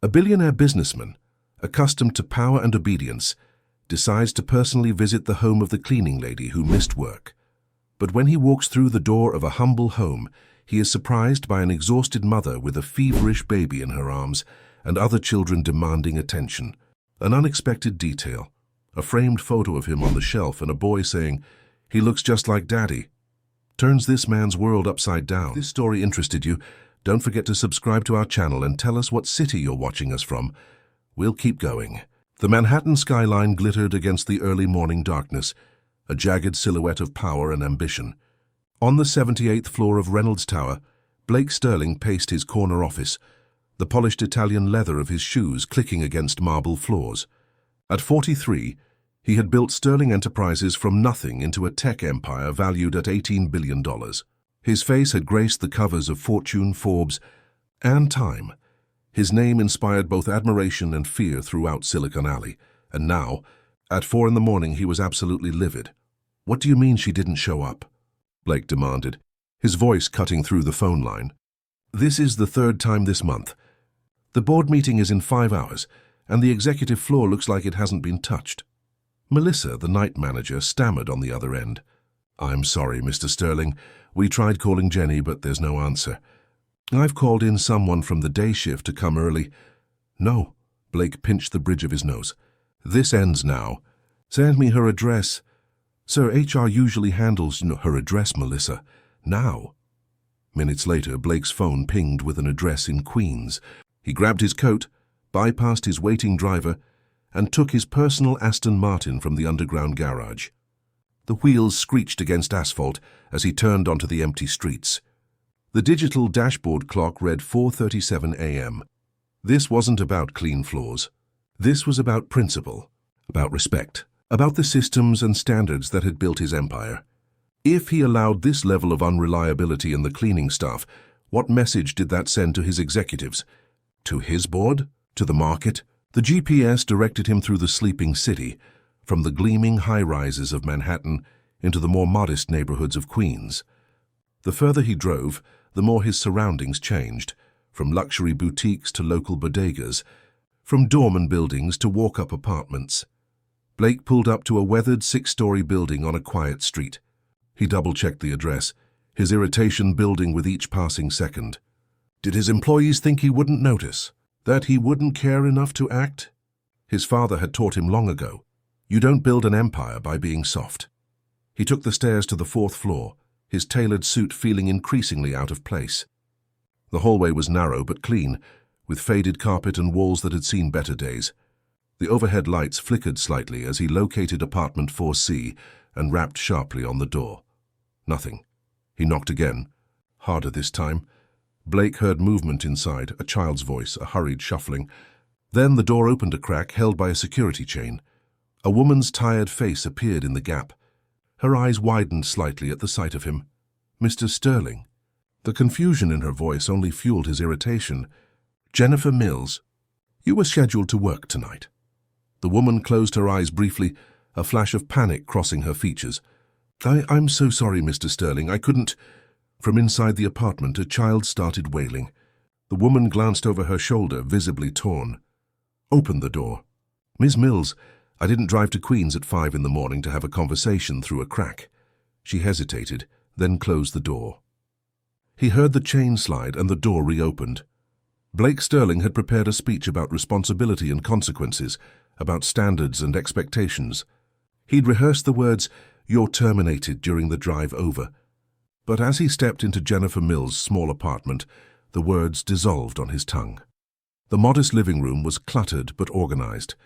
A billionaire businessman, accustomed to power and obedience, decides to personally visit the home of the cleaning lady who missed work. But when he walks through the door of a humble home, he is surprised by an exhausted mother with a feverish baby in her arms and other children demanding attention. An unexpected detail, a framed photo of him on the shelf and a boy saying, "He looks just like Daddy," turns this man's world upside down. If this story interested you, don't forget to subscribe to our channel and tell us what city you're watching us from. We'll keep going. The Manhattan skyline glittered against the early morning darkness, a jagged silhouette of power and ambition. On the 78th floor of Reynolds Tower, Blake Sterling paced his corner office, the polished Italian leather of his shoes clicking against marble floors. At 43, he had built Sterling Enterprises from nothing into a tech empire valued at $18 billion. His face had graced the covers of Fortune, Forbes, and Time. His name inspired both admiration and fear throughout Silicon Alley. And now, at 4 in the morning, he was absolutely livid. "What do you mean she didn't show up?" Blake demanded, his voice cutting through the phone line. "This is the third time this month. The board meeting is in 5 hours, and the executive floor looks like it hasn't been touched." Melissa, the night manager, stammered on the other end. "I'm sorry, Mr. Sterling. We tried calling Jenny, but there's no answer. I've called in someone from the day shift to come early." "No." Blake pinched the bridge of his nose. "This ends now. Send me her address." "Sir, HR usually handles her address, Melissa. Now." Minutes later, Blake's phone pinged with an address in Queens. He grabbed his coat, bypassed his waiting driver, and took his personal Aston Martin from the underground garage. The wheels screeched against asphalt as he turned onto the empty streets. The digital dashboard clock read 4:37 a.m. This wasn't about clean floors. This was about principle, about respect, about the systems and standards that had built his empire. If he allowed this level of unreliability in the cleaning staff, what message did that send to his executives? To his board? To the market? The GPS directed him through the sleeping city, from the gleaming high-rises of Manhattan into the more modest neighborhoods of Queens. The further he drove, the more his surroundings changed, from luxury boutiques to local bodegas, from doorman buildings to walk-up apartments. Blake pulled up to a weathered 6-story building on a quiet street. He double-checked the address, his irritation building with each passing second. Did his employees think he wouldn't notice? That he wouldn't care enough to act? His father had taught him long ago, you don't build an empire by being soft. He took the stairs to the 4th floor, his tailored suit feeling increasingly out of place. The hallway was narrow but clean, with faded carpet and walls that had seen better days. The overhead lights flickered slightly as he located apartment 4C and rapped sharply on the door. Nothing. He knocked again, harder this time. Blake heard movement inside, a child's voice, a hurried shuffling. Then the door opened a crack held by a security chain. A woman's tired face appeared in the gap. Her eyes widened slightly at the sight of him. "Mr. Sterling." The confusion in her voice only fueled his irritation. "Jennifer Mills, you were scheduled to work tonight." The woman closed her eyes briefly, a flash of panic crossing her features. I'm so sorry, Mr. Sterling. I couldn't." From inside the apartment, a child started wailing. The woman glanced over her shoulder, visibly torn. "Open the door." "Miss Mills, I didn't drive to Queens at 5 in the morning to have a conversation through a crack." She hesitated, then closed the door. He heard the chain slide and the door reopened. Blake Sterling had prepared a speech about responsibility and consequences, about standards and expectations. He'd rehearsed the words, "You're terminated," during the drive over. But as he stepped into Jennifer Mills' small apartment, the words dissolved on his tongue. The modest living room was cluttered but organized,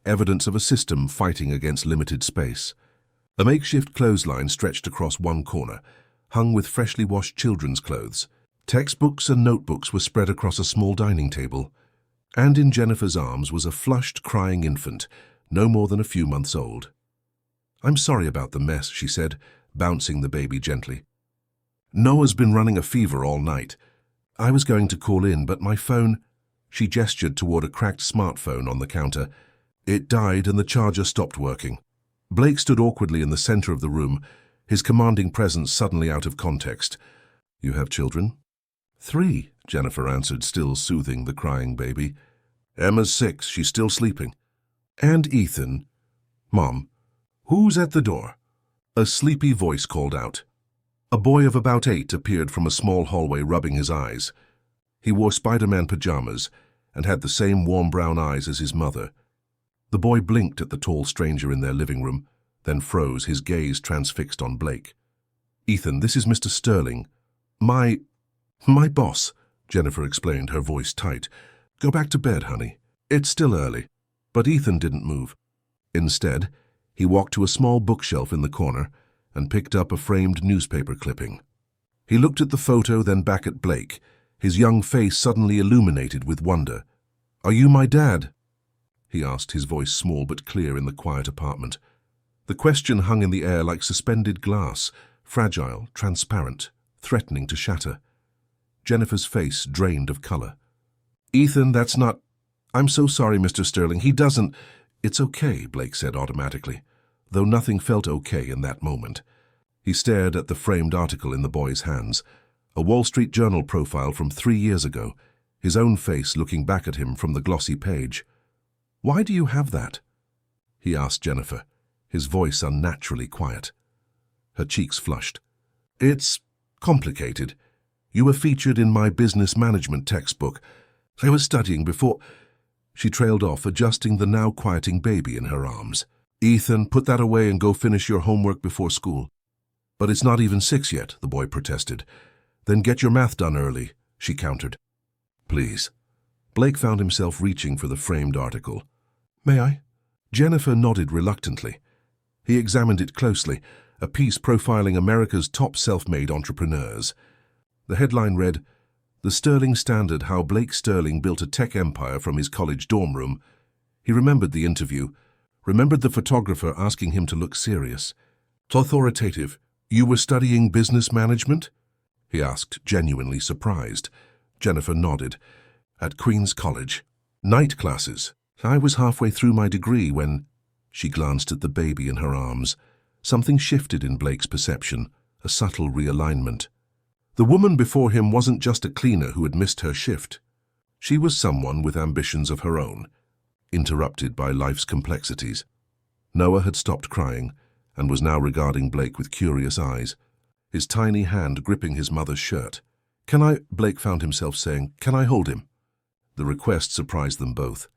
evidence of a system fighting against limited space. A makeshift clothesline stretched across one corner, hung with freshly washed children's clothes. Textbooks and notebooks were spread across a small dining table, and in Jennifer's arms was a flushed, crying infant, no more than a few months old. "I'm sorry about the mess," she said, bouncing the baby gently. "Noah's been running a fever all night. I was going to call in, but my phone—" She gestured toward a cracked smartphone on the counter. "It died and the charger stopped working." Blake stood awkwardly in the center of the room, his commanding presence suddenly out of context. "You have children?" "3, Jennifer answered, still soothing the crying baby. Emma's 6. She's still sleeping. And Ethan. Mom, who's at the door? A sleepy voice called out. A boy of about 8 appeared from a small hallway, rubbing his eyes. He wore Spider-Man pajamas and had the same warm brown eyes as his mother. The boy blinked at the tall stranger in their living room, then froze, his gaze transfixed on Blake. Ethan, this is Mr. Sterling. My boss, Jennifer explained, her voice tight. Go back to bed, honey. It's still early. But Ethan didn't move. Instead, he walked to a small bookshelf in the corner and picked up a framed newspaper clipping. He looked at the photo, then back at Blake, his young face suddenly illuminated with wonder. Are you my dad? He asked, his voice small but clear in the quiet apartment. The question hung in the air like suspended glass, fragile, transparent, threatening to shatter. Jennifer's face drained of color. Ethan, that's not... I'm so sorry, Mr. Sterling. He doesn't... It's okay, Blake said automatically, though nothing felt okay in that moment. He stared at the framed article in the boy's hands, a Wall Street Journal profile from 3 years ago, his own face looking back at him from the glossy page. Why do you have that? He asked Jennifer, his voice unnaturally quiet. Her cheeks flushed. It's complicated. You were featured in my business management textbook. I was studying before... She trailed off, adjusting the now quieting baby in her arms. Ethan, put that away and go finish your homework before school. But it's not even 6 yet, the boy protested. Then get your math done early, she countered. Please. Blake found himself reaching for the framed article. May I? Jennifer nodded reluctantly. He examined it closely, a piece profiling America's top self-made entrepreneurs. The headline read, The Sterling Standard, How Blake Sterling Built a Tech Empire from His College Dorm Room. He remembered the interview, remembered the photographer asking him to look serious. Authoritative. You were studying business management? He asked, genuinely surprised. Jennifer nodded. At Queen's College. Night classes. I was halfway through my degree when... She glanced at the baby in her arms. Something shifted in Blake's perception, a subtle realignment. The woman before him wasn't just a cleaner who had missed her shift. She was someone with ambitions of her own, interrupted by life's complexities. Noah had stopped crying and was now regarding Blake with curious eyes, his tiny hand gripping his mother's shirt. Can I, Blake found himself saying, can I hold him? The request surprised them both.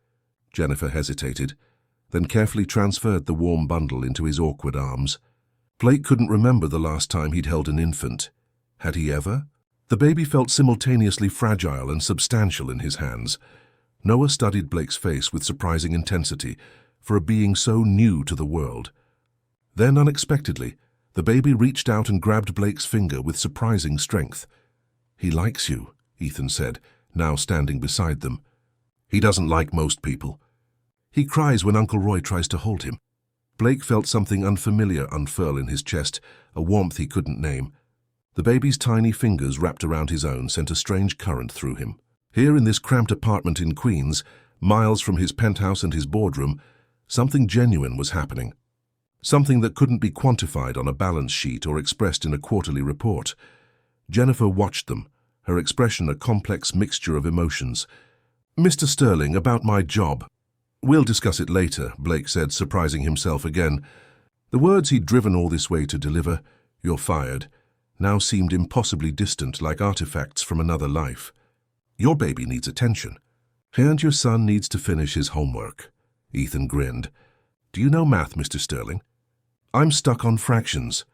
Jennifer hesitated, then carefully transferred the warm bundle into his awkward arms. Blake couldn't remember the last time he'd held an infant. Had he ever? The baby felt simultaneously fragile and substantial in his hands. Noah studied Blake's face with surprising intensity for a being so new to the world. Then, unexpectedly, the baby reached out and grabbed Blake's finger with surprising strength. He likes you, Ethan said, now standing beside them. He doesn't like most people. He cries when Uncle Roy tries to hold him. Blake felt something unfamiliar unfurl in his chest, a warmth he couldn't name. The baby's tiny fingers wrapped around his own sent a strange current through him. Here in this cramped apartment in Queens, miles from his penthouse and his boardroom, something genuine was happening. Something that couldn't be quantified on a balance sheet or expressed in a quarterly report. Jennifer watched them, her expression a complex mixture of emotions. Mr. Sterling, about my job. We'll discuss it later, Blake said, surprising himself again. The words he'd driven all this way to deliver, you're fired, now seemed impossibly distant, like artifacts from another life. Your baby needs attention. And your son needs to finish his homework. Ethan grinned. Do you know math, Mr. Sterling? I'm stuck on fractions.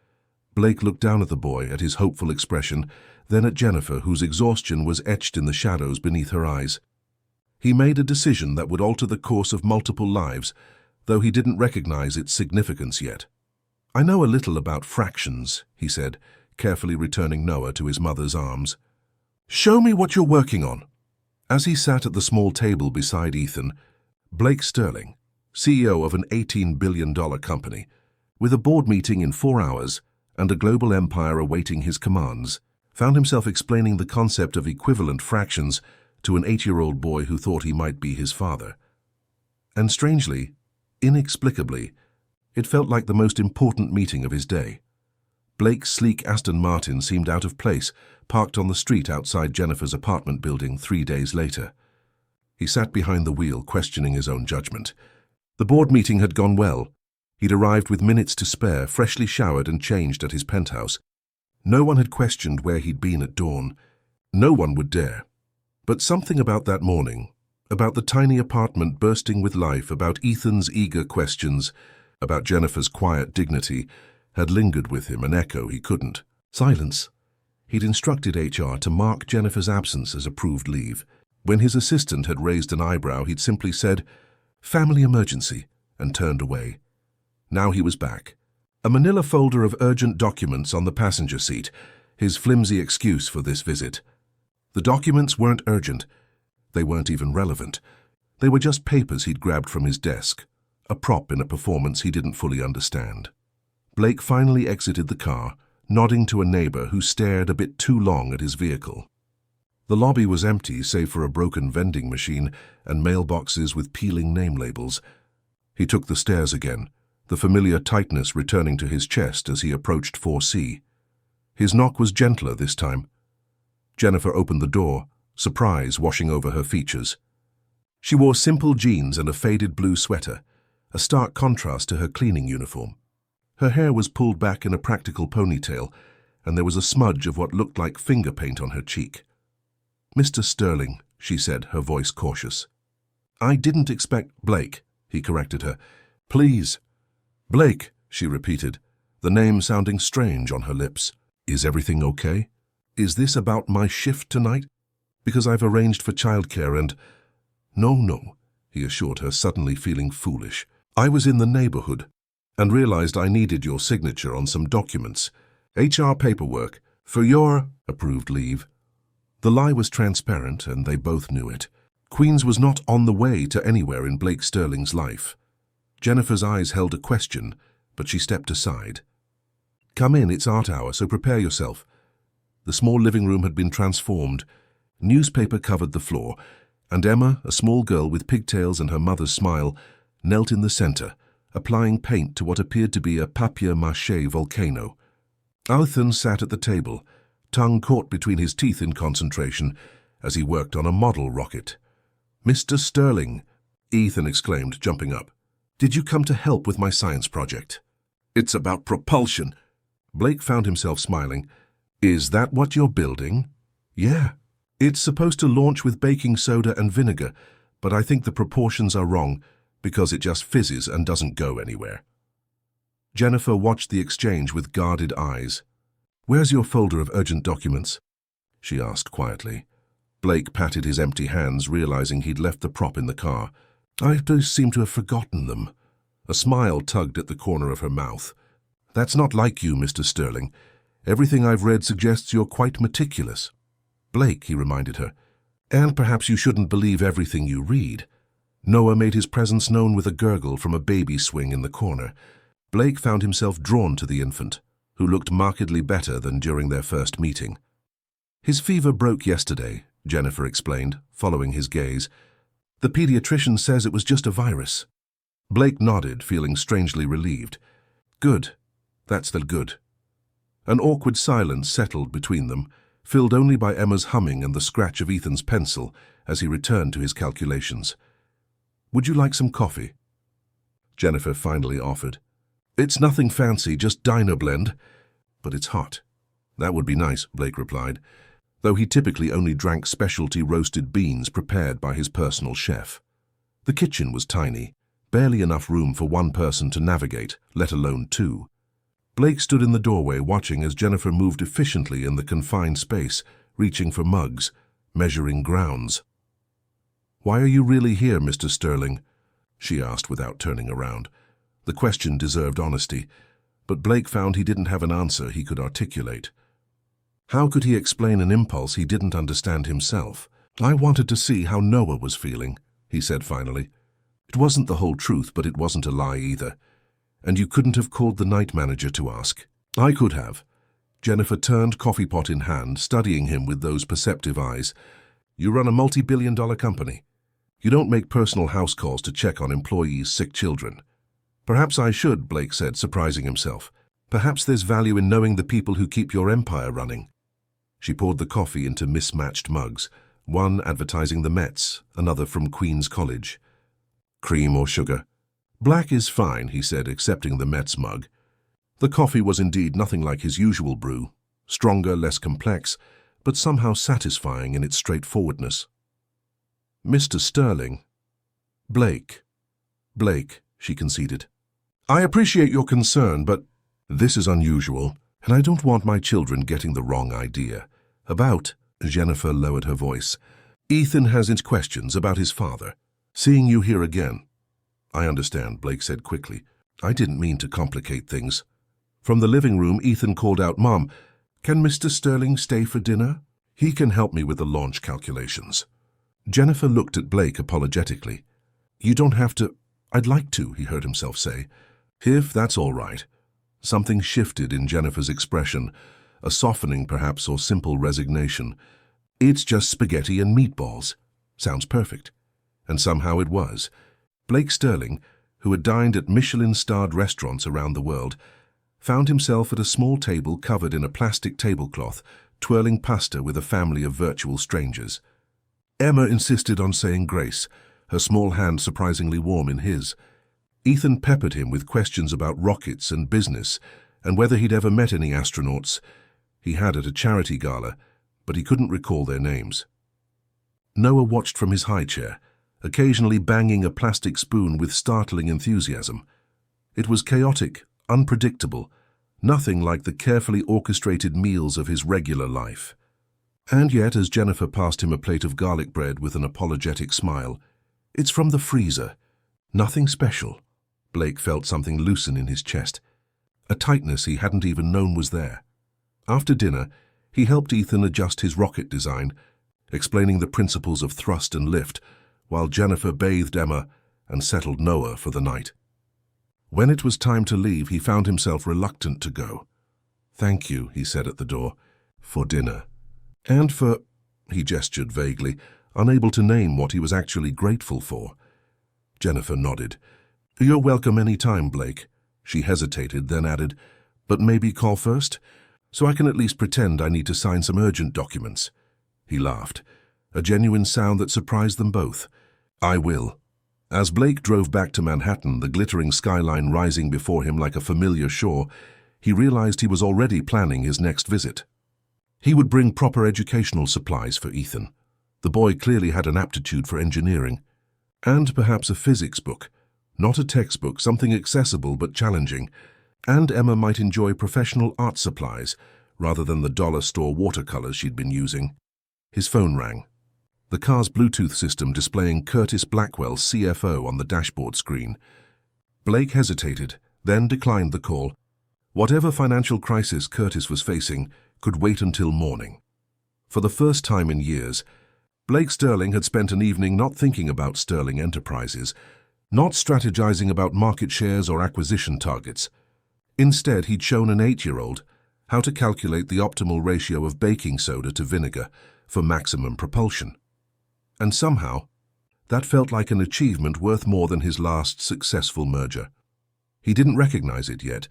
Blake looked down at the boy, at his hopeful expression, then at Jennifer, whose exhaustion was etched in the shadows beneath her eyes. He made a decision that would alter the course of multiple lives, though he didn't recognize its significance yet. I know a little about fractions, he said, carefully returning Noah to his mother's arms. Show me what you're working on. As he sat at the small table beside Ethan, Blake Sterling, CEO of an $18 billion company, with a board meeting in 4 hours and a global empire awaiting his commands, found himself explaining the concept of equivalent fractions to an 8-year-old boy who thought he might be his father. And strangely, inexplicably, it felt like the most important meeting of his day. Blake's sleek Aston Martin seemed out of place, parked on the street outside Jennifer's apartment building 3 days later. He sat behind the wheel, questioning his own judgment. The board meeting had gone well. He'd arrived with minutes to spare, freshly showered and changed at his penthouse. No one had questioned where he'd been at dawn. No one would dare. But something about that morning, about the tiny apartment bursting with life, about Ethan's eager questions, about Jennifer's quiet dignity, had lingered with him, an echo he couldn't silence. He'd instructed HR to mark Jennifer's absence as approved leave. When his assistant had raised an eyebrow, he'd simply said, "Family emergency," and turned away. Now he was back. A manila folder of urgent documents on the passenger seat, his flimsy excuse for this visit. The documents weren't urgent. They weren't even relevant. They were just papers he'd grabbed from his desk, a prop in a performance he didn't fully understand. Blake finally exited the car, nodding to a neighbor who stared a bit too long at his vehicle. The lobby was empty, save for a broken vending machine and mailboxes with peeling name labels. He took the stairs again, the familiar tightness returning to his chest as he approached 4C. His knock was gentler this time. Jennifer opened the door, surprise washing over her features. She wore simple jeans and a faded blue sweater, a stark contrast to her cleaning uniform. Her hair was pulled back in a practical ponytail, and there was a smudge of what looked like finger paint on her cheek. "Mr. Sterling," she said, her voice cautious. "I didn't expect—" "Blake," he corrected her. "Please." "Blake," she repeated, the name sounding strange on her lips. "Is everything okay? Is this about my shift tonight? Because I've arranged for childcare and—" No, he assured her, suddenly feeling foolish. "I was in the neighborhood and realized I needed your signature on some documents, HR paperwork, for your approved leave." The lie was transparent, and they both knew it. Queens was not on the way to anywhere in Blake Sterling's life. Jennifer's eyes held a question, but she stepped aside. "Come in, it's art hour, so prepare yourself." The small living room had been transformed. Newspaper covered the floor, and Emma, a small girl with pigtails and her mother's smile, knelt in the center, applying paint to what appeared to be a papier-mâché volcano. Ethan sat at the table, tongue caught between his teeth in concentration, as he worked on a model rocket. "Mr. Sterling," Ethan exclaimed, jumping up. "Did you come to help with my science project?" "It's about propulsion." Blake found himself smiling. "Is that what you're building?" "Yeah. It's supposed to launch with baking soda and vinegar, but I think the proportions are wrong because it just fizzes and doesn't go anywhere." Jennifer watched the exchange with guarded eyes. "Where's your folder of urgent documents?" she asked quietly. Blake patted his empty hands, realizing he'd left the prop in the car. "I seem to have forgotten them." A smile tugged at the corner of her mouth. "That's not like you, Mr. Sterling. Everything I've read suggests you're quite meticulous." "Blake," he reminded her, "and perhaps you shouldn't believe everything you read." Noah made his presence known with a gurgle from a baby swing in the corner. Blake found himself drawn to the infant, who looked markedly better than during their first meeting. "His fever broke yesterday," Jennifer explained, following his gaze. "The pediatrician says it was just a virus." Blake nodded, feeling strangely relieved. "Good. That's the good." An awkward silence settled between them, filled only by Emma's humming and the scratch of Ethan's pencil as he returned to his calculations. "Would you like some coffee?" Jennifer finally offered. "It's nothing fancy, just Dino Blend." "But it's hot." "That would be nice," Blake replied, though he typically only drank specialty roasted beans prepared by his personal chef. The kitchen was tiny, barely enough room for one person to navigate, let alone two. Blake stood in the doorway watching as Jennifer moved efficiently in the confined space, reaching for mugs, measuring grounds. "Why are you really here, Mr. Sterling?" she asked without turning around. The question deserved honesty, but Blake found he didn't have an answer he could articulate. How could he explain an impulse he didn't understand himself? "I wanted to see how Noah was feeling," he said finally. "It wasn't the whole truth, but it wasn't a lie either. And you couldn't have called the night manager to ask." "I could have." Jennifer turned, coffee pot in hand, studying him with those perceptive eyes. "You run a multi-billion-dollar company. You don't make personal house calls to check on employees' sick children." "Perhaps I should," Blake said, surprising himself. "Perhaps there's value in knowing the people who keep your empire running." She poured the coffee into mismatched mugs, one advertising the Mets, another from Queen's College. "Cream or sugar?" "Black is fine," he said, accepting the Mets mug. The coffee was indeed nothing like his usual brew, stronger, less complex, but somehow satisfying in its straightforwardness. "Mr. Sterling." "Blake." "Blake," she conceded. "I appreciate your concern, but this is unusual, and I don't want my children getting the wrong idea. About," Jennifer lowered her voice, "Ethan has his questions about his father. Seeing you here again." "I understand," Blake said quickly. "I didn't mean to complicate things." From the living room, Ethan called out, "Mom, can Mr. Sterling stay for dinner? He can help me with the launch calculations." Jennifer looked at Blake apologetically. "You don't have to." "I'd like to," he heard himself say. "If that's all right." Something shifted in Jennifer's expression, a softening perhaps or simple resignation. "It's just spaghetti and meatballs." Sounds perfect. And somehow it was. Blake Sterling, who had dined at Michelin-starred restaurants around the world, found himself at a small table covered in a plastic tablecloth, twirling pasta with a family of virtual strangers. Emma insisted on saying grace, her small hand surprisingly warm in his. Ethan peppered him with questions about rockets and business, and whether he'd ever met any astronauts. He had at a charity gala, but he couldn't recall their names. Noah watched from his high chair, occasionally banging a plastic spoon with startling enthusiasm. It was chaotic, unpredictable, nothing like the carefully orchestrated meals of his regular life. And yet, as Jennifer passed him a plate of garlic bread with an apologetic smile, "It's from the freezer. Nothing special." Blake felt something loosen in his chest, a tightness he hadn't even known was there. After dinner, he helped Ethan adjust his rocket design, explaining the principles of thrust and lift, while Jennifer bathed Emma and settled Noah for the night. When it was time to leave, he found himself reluctant to go. "Thank you," he said at the door, "for dinner. And for—" he gestured vaguely, unable to name what he was actually grateful for. Jennifer nodded. "You're welcome any time, Blake." She hesitated, then added, "But maybe call first, so I can at least pretend I need to sign some urgent documents." He laughed, a genuine sound that surprised them both. "I will." As Blake drove back to Manhattan, the glittering skyline rising before him like a familiar shore, he realized he was already planning his next visit. He would bring proper educational supplies for Ethan. The boy clearly had an aptitude for engineering. And perhaps a physics book. Not a textbook, something accessible but challenging. And Emma might enjoy professional art supplies, rather than the dollar store watercolors she'd been using. His phone rang. The car's Bluetooth system displaying Curtis Blackwell, CFO, on the dashboard screen. Blake hesitated, then declined the call. Whatever financial crisis Curtis was facing could wait until morning. For the first time in years, Blake Sterling had spent an evening not thinking about Sterling Enterprises, not strategizing about market shares or acquisition targets. Instead, he'd shown an 8-year-old how to calculate the optimal ratio of baking soda to vinegar for maximum propulsion. And somehow, that felt like an achievement worth more than his last successful merger. He didn't recognize it yet,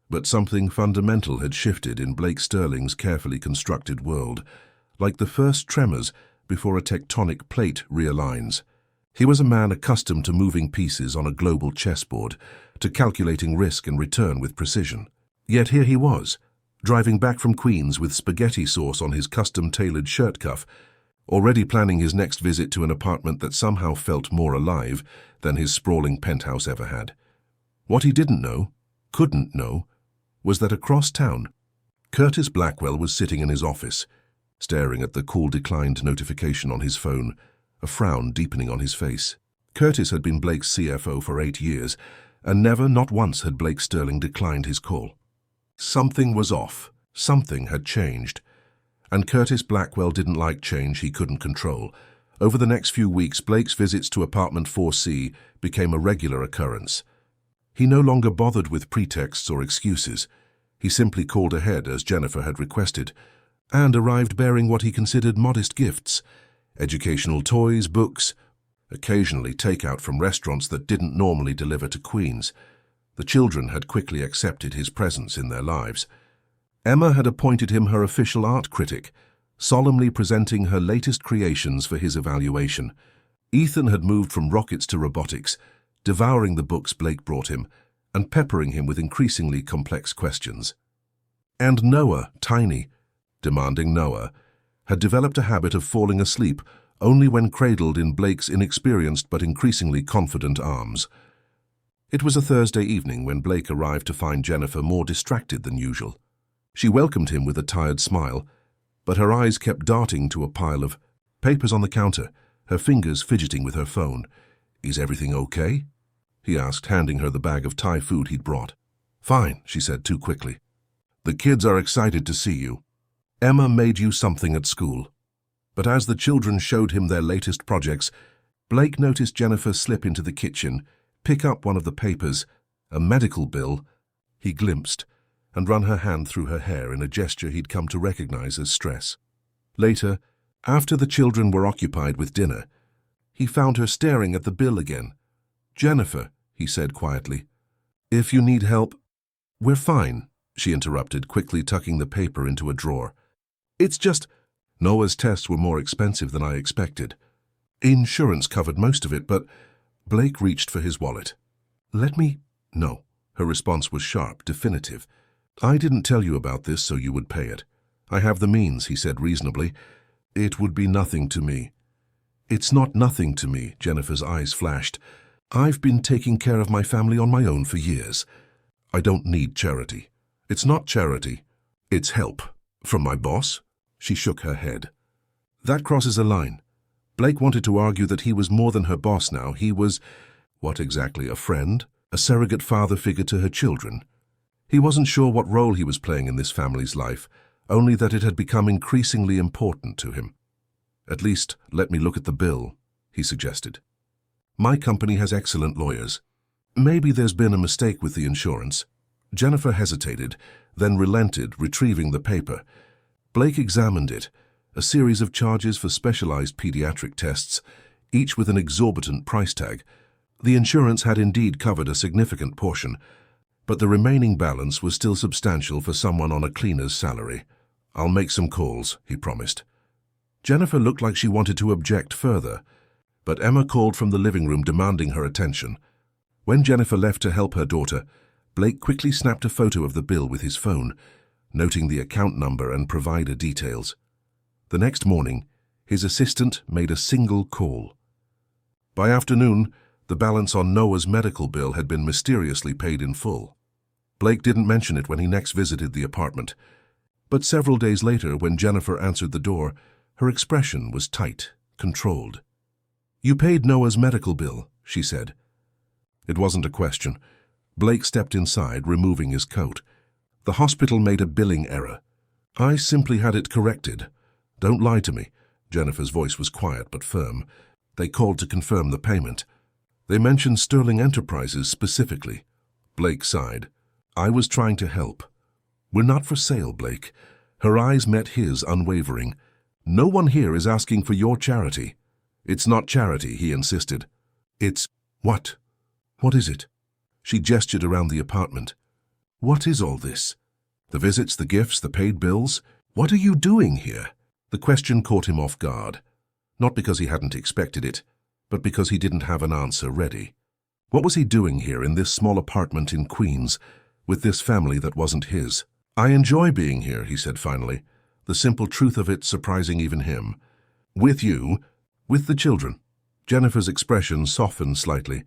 but something fundamental had shifted in Blake Sterling's carefully constructed world, like the first tremors before a tectonic plate realigns. He was a man accustomed to moving pieces on a global chessboard, to calculating risk and return with precision. Yet here he was, driving back from Queens with spaghetti sauce on his custom-tailored shirt cuff, already planning his next visit to an apartment that somehow felt more alive than his sprawling penthouse ever had. What he didn't know, couldn't know, was that across town, Curtis Blackwell was sitting in his office, staring at the call declined notification on his phone, a frown deepening on his face. Curtis had been Blake's CFO for 8 years, and never, not once, had Blake Sterling declined his call. Something was off. Something had changed. And Curtis Blackwell didn't like change he couldn't control. Over the next few weeks, Blake's visits to apartment 4C became a regular occurrence. He no longer bothered with pretexts or excuses. He simply called ahead, as Jennifer had requested, and arrived bearing what he considered modest gifts: educational toys, books, occasionally takeout from restaurants that didn't normally deliver to Queens. The children had quickly accepted his presence in their lives. Emma had appointed him her official art critic, solemnly presenting her latest creations for his evaluation. Ethan had moved from rockets to robotics, devouring the books Blake brought him and peppering him with increasingly complex questions. And Noah, tiny, demanding Noah, had developed a habit of falling asleep only when cradled in Blake's inexperienced but increasingly confident arms. It was a Thursday evening when Blake arrived to find Jennifer more distracted than usual. She welcomed him with a tired smile, but her eyes kept darting to a pile of papers on the counter, her fingers fidgeting with her phone. "Is everything okay?" he asked, handing her the bag of Thai food he'd brought. "Fine," she said too quickly. "The kids are excited to see you. Emma made you something at school." But as the children showed him their latest projects, Blake noticed Jennifer slip into the kitchen, pick up one of the papers, a medical bill, he glimpsed, and run her hand through her hair in a gesture he'd come to recognize as stress. Later, after the children were occupied with dinner, he found her staring at the bill again. "Jennifer," he said quietly, "if you need help—" "We're fine," she interrupted, quickly tucking the paper into a drawer. "It's just—" Noah's tests were more expensive than I expected. Insurance covered most of it, but— Blake reached for his wallet. "Let me—" "No." Her response was sharp, definitive. "I didn't tell you about this so you would pay it. I have the means," he said reasonably. "It would be nothing to me." "It's not nothing to me," Jennifer's eyes flashed. "I've been taking care of my family on my own for years. I don't need charity. It's not charity. It's help. From my boss?" She shook her head. "That crosses a line." Blake wanted to argue that he was more than her boss now. He was— what exactly, a friend? A surrogate father figure to her children? He wasn't sure what role he was playing in this family's life, only that it had become increasingly important to him. "At least, let me look at the bill," he suggested. "My company has excellent lawyers. Maybe there's been a mistake with the insurance." Jennifer hesitated, then relented, retrieving the paper. Blake examined it, a series of charges for specialized pediatric tests, each with an exorbitant price tag. The insurance had indeed covered a significant portion, but the remaining balance was still substantial for someone on a cleaner's salary. "I'll make some calls," he promised. Jennifer looked like she wanted to object further, but Emma called from the living room demanding her attention. When Jennifer left to help her daughter, Blake quickly snapped a photo of the bill with his phone, noting the account number and provider details. The next morning, his assistant made a single call. By afternoon, the balance on Noah's medical bill had been mysteriously paid in full. Blake didn't mention it when he next visited the apartment, but several days later, when Jennifer answered the door, her expression was tight, controlled. "You paid Noah's medical bill," she said. It wasn't a question. Blake stepped inside, removing his coat. "The hospital made a billing error. I simply had it corrected. Don't lie to me." Jennifer's voice was quiet but firm. "They called to confirm the payment. They mentioned Sterling Enterprises specifically." Blake sighed. "I was trying to help." "We're not for sale, Blake." Her eyes met his, unwavering. "No one here is asking for your charity." "It's not charity," he insisted. "It's—" "What? What is it?" She gestured around the apartment. "What is all this? The visits, the gifts, the paid bills? What are you doing here?" The question caught him off guard, not because he hadn't expected it, but because he didn't have an answer ready. What was he doing here in this small apartment in Queens, with this family that wasn't his? "I enjoy being here," he said finally, the simple truth of it surprising even him. "With you, with the children." Jennifer's expression softened slightly.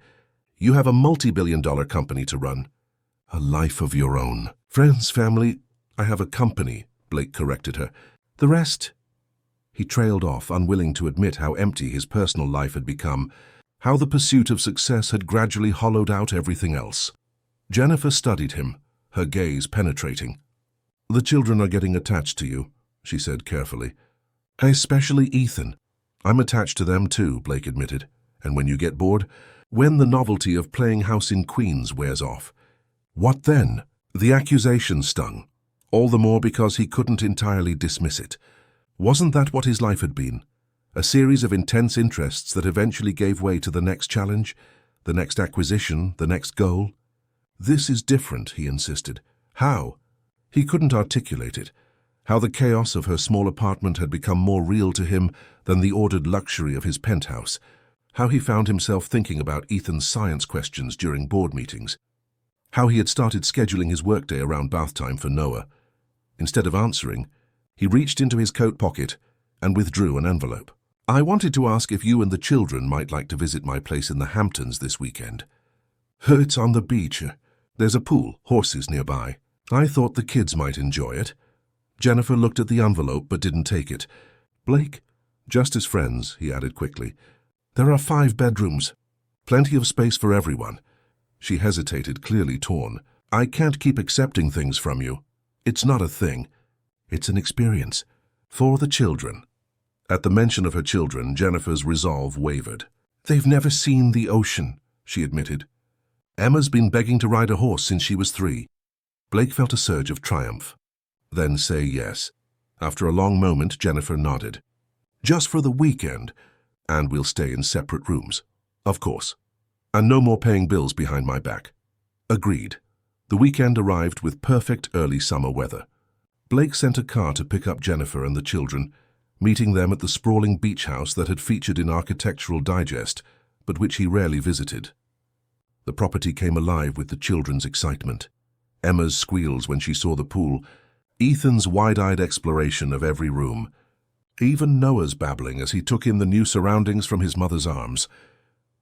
"You have a multi-billion-dollar company to run." "A life of your own." "Friends, family—" "I have a company," Blake corrected her. "The rest—" He trailed off, unwilling to admit how empty his personal life had become, how the pursuit of success had gradually hollowed out everything else. Jennifer studied him, her gaze penetrating. "The children are getting attached to you," she said carefully. "Especially Ethan." "I'm attached to them too," Blake admitted. "And when you get bored, when the novelty of playing house in Queens wears off, what then?" The accusation stung, all the more because he couldn't entirely dismiss it. Wasn't that what his life had been? A series of intense interests that eventually gave way to the next challenge, the next acquisition, the next goal? "This is different," he insisted. "How?" He couldn't articulate it. How the chaos of her small apartment had become more real to him than the ordered luxury of his penthouse. How he found himself thinking about Ethan's science questions during board meetings. How he had started scheduling his workday around bath time for Noah. Instead of answering, he reached into his coat pocket and withdrew an envelope. "I wanted to ask if you and the children might like to visit my place in the Hamptons this weekend. It's on the beach. There's a pool, horses nearby. I thought the kids might enjoy it." Jennifer looked at the envelope but didn't take it. "Blake, just as friends," he added quickly. "There are 5 bedrooms. Plenty of space for everyone." She hesitated, clearly torn. "I can't keep accepting things from you. It's not a thing. It's an experience. For the children." At the mention of her children, Jennifer's resolve wavered. "They've never seen the ocean," she admitted. "Emma's been begging to ride a horse since she was 3. Blake felt a surge of triumph. "Then say yes." After a long moment, Jennifer nodded. "Just for the weekend, and we'll stay in separate rooms." "Of course. And no more paying bills behind my back." "Agreed." The weekend arrived with perfect early summer weather. Blake sent a car to pick up Jennifer and the children, meeting them at the sprawling beach house that had featured in Architectural Digest, but which he rarely visited. The property came alive with the children's excitement. Emma's squeals when she saw the pool, Ethan's wide-eyed exploration of every room, even Noah's babbling as he took in the new surroundings from his mother's arms.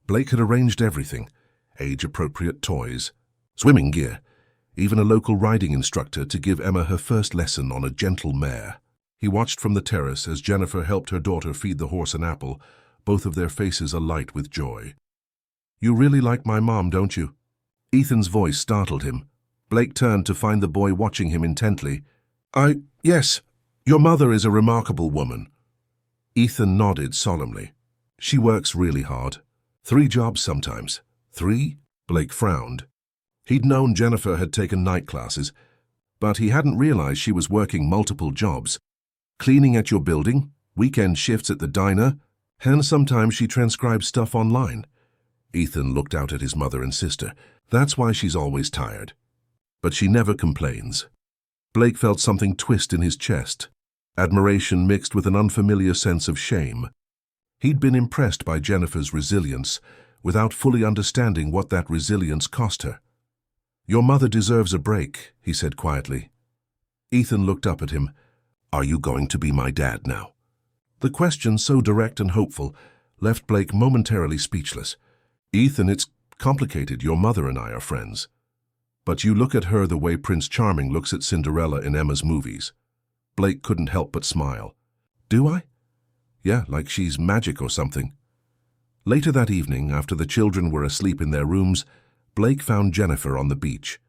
Blake had arranged everything: age-appropriate toys, swimming gear, even a local riding instructor to give Emma her first lesson on a gentle mare. He watched from the terrace as Jennifer helped her daughter feed the horse an apple, both of their faces alight with joy. "You really like my mom, don't you?" Ethan's voice startled him. Blake turned to find the boy watching him intently. Yes, your mother is a remarkable woman." Ethan nodded solemnly. "She works really hard. 3 jobs sometimes." "3?" Blake frowned. He'd known Jennifer had taken night classes, but he hadn't realized she was working multiple jobs. Cleaning at your building, weekend shifts at the diner, and sometimes she transcribes stuff online. Ethan looked out at his mother and sister. "That's why she's always tired. But she never complains." Blake felt something twist in his chest, admiration mixed with an unfamiliar sense of shame. He'd been impressed by Jennifer's resilience, without fully understanding what that resilience cost her. "Your mother deserves a break," he said quietly. Ethan looked up at him. "Are you going to be my dad now?" The question, so direct and hopeful, left Blake momentarily speechless. "Ethan, it's complicated. Your mother and I are friends. But you look at her the way Prince Charming looks at Cinderella in Emma's movies." Blake couldn't help but smile. "Do I?" "Yeah, like she's magic or something." Later that evening, after the children were asleep in their rooms, Blake found Jennifer on the beach.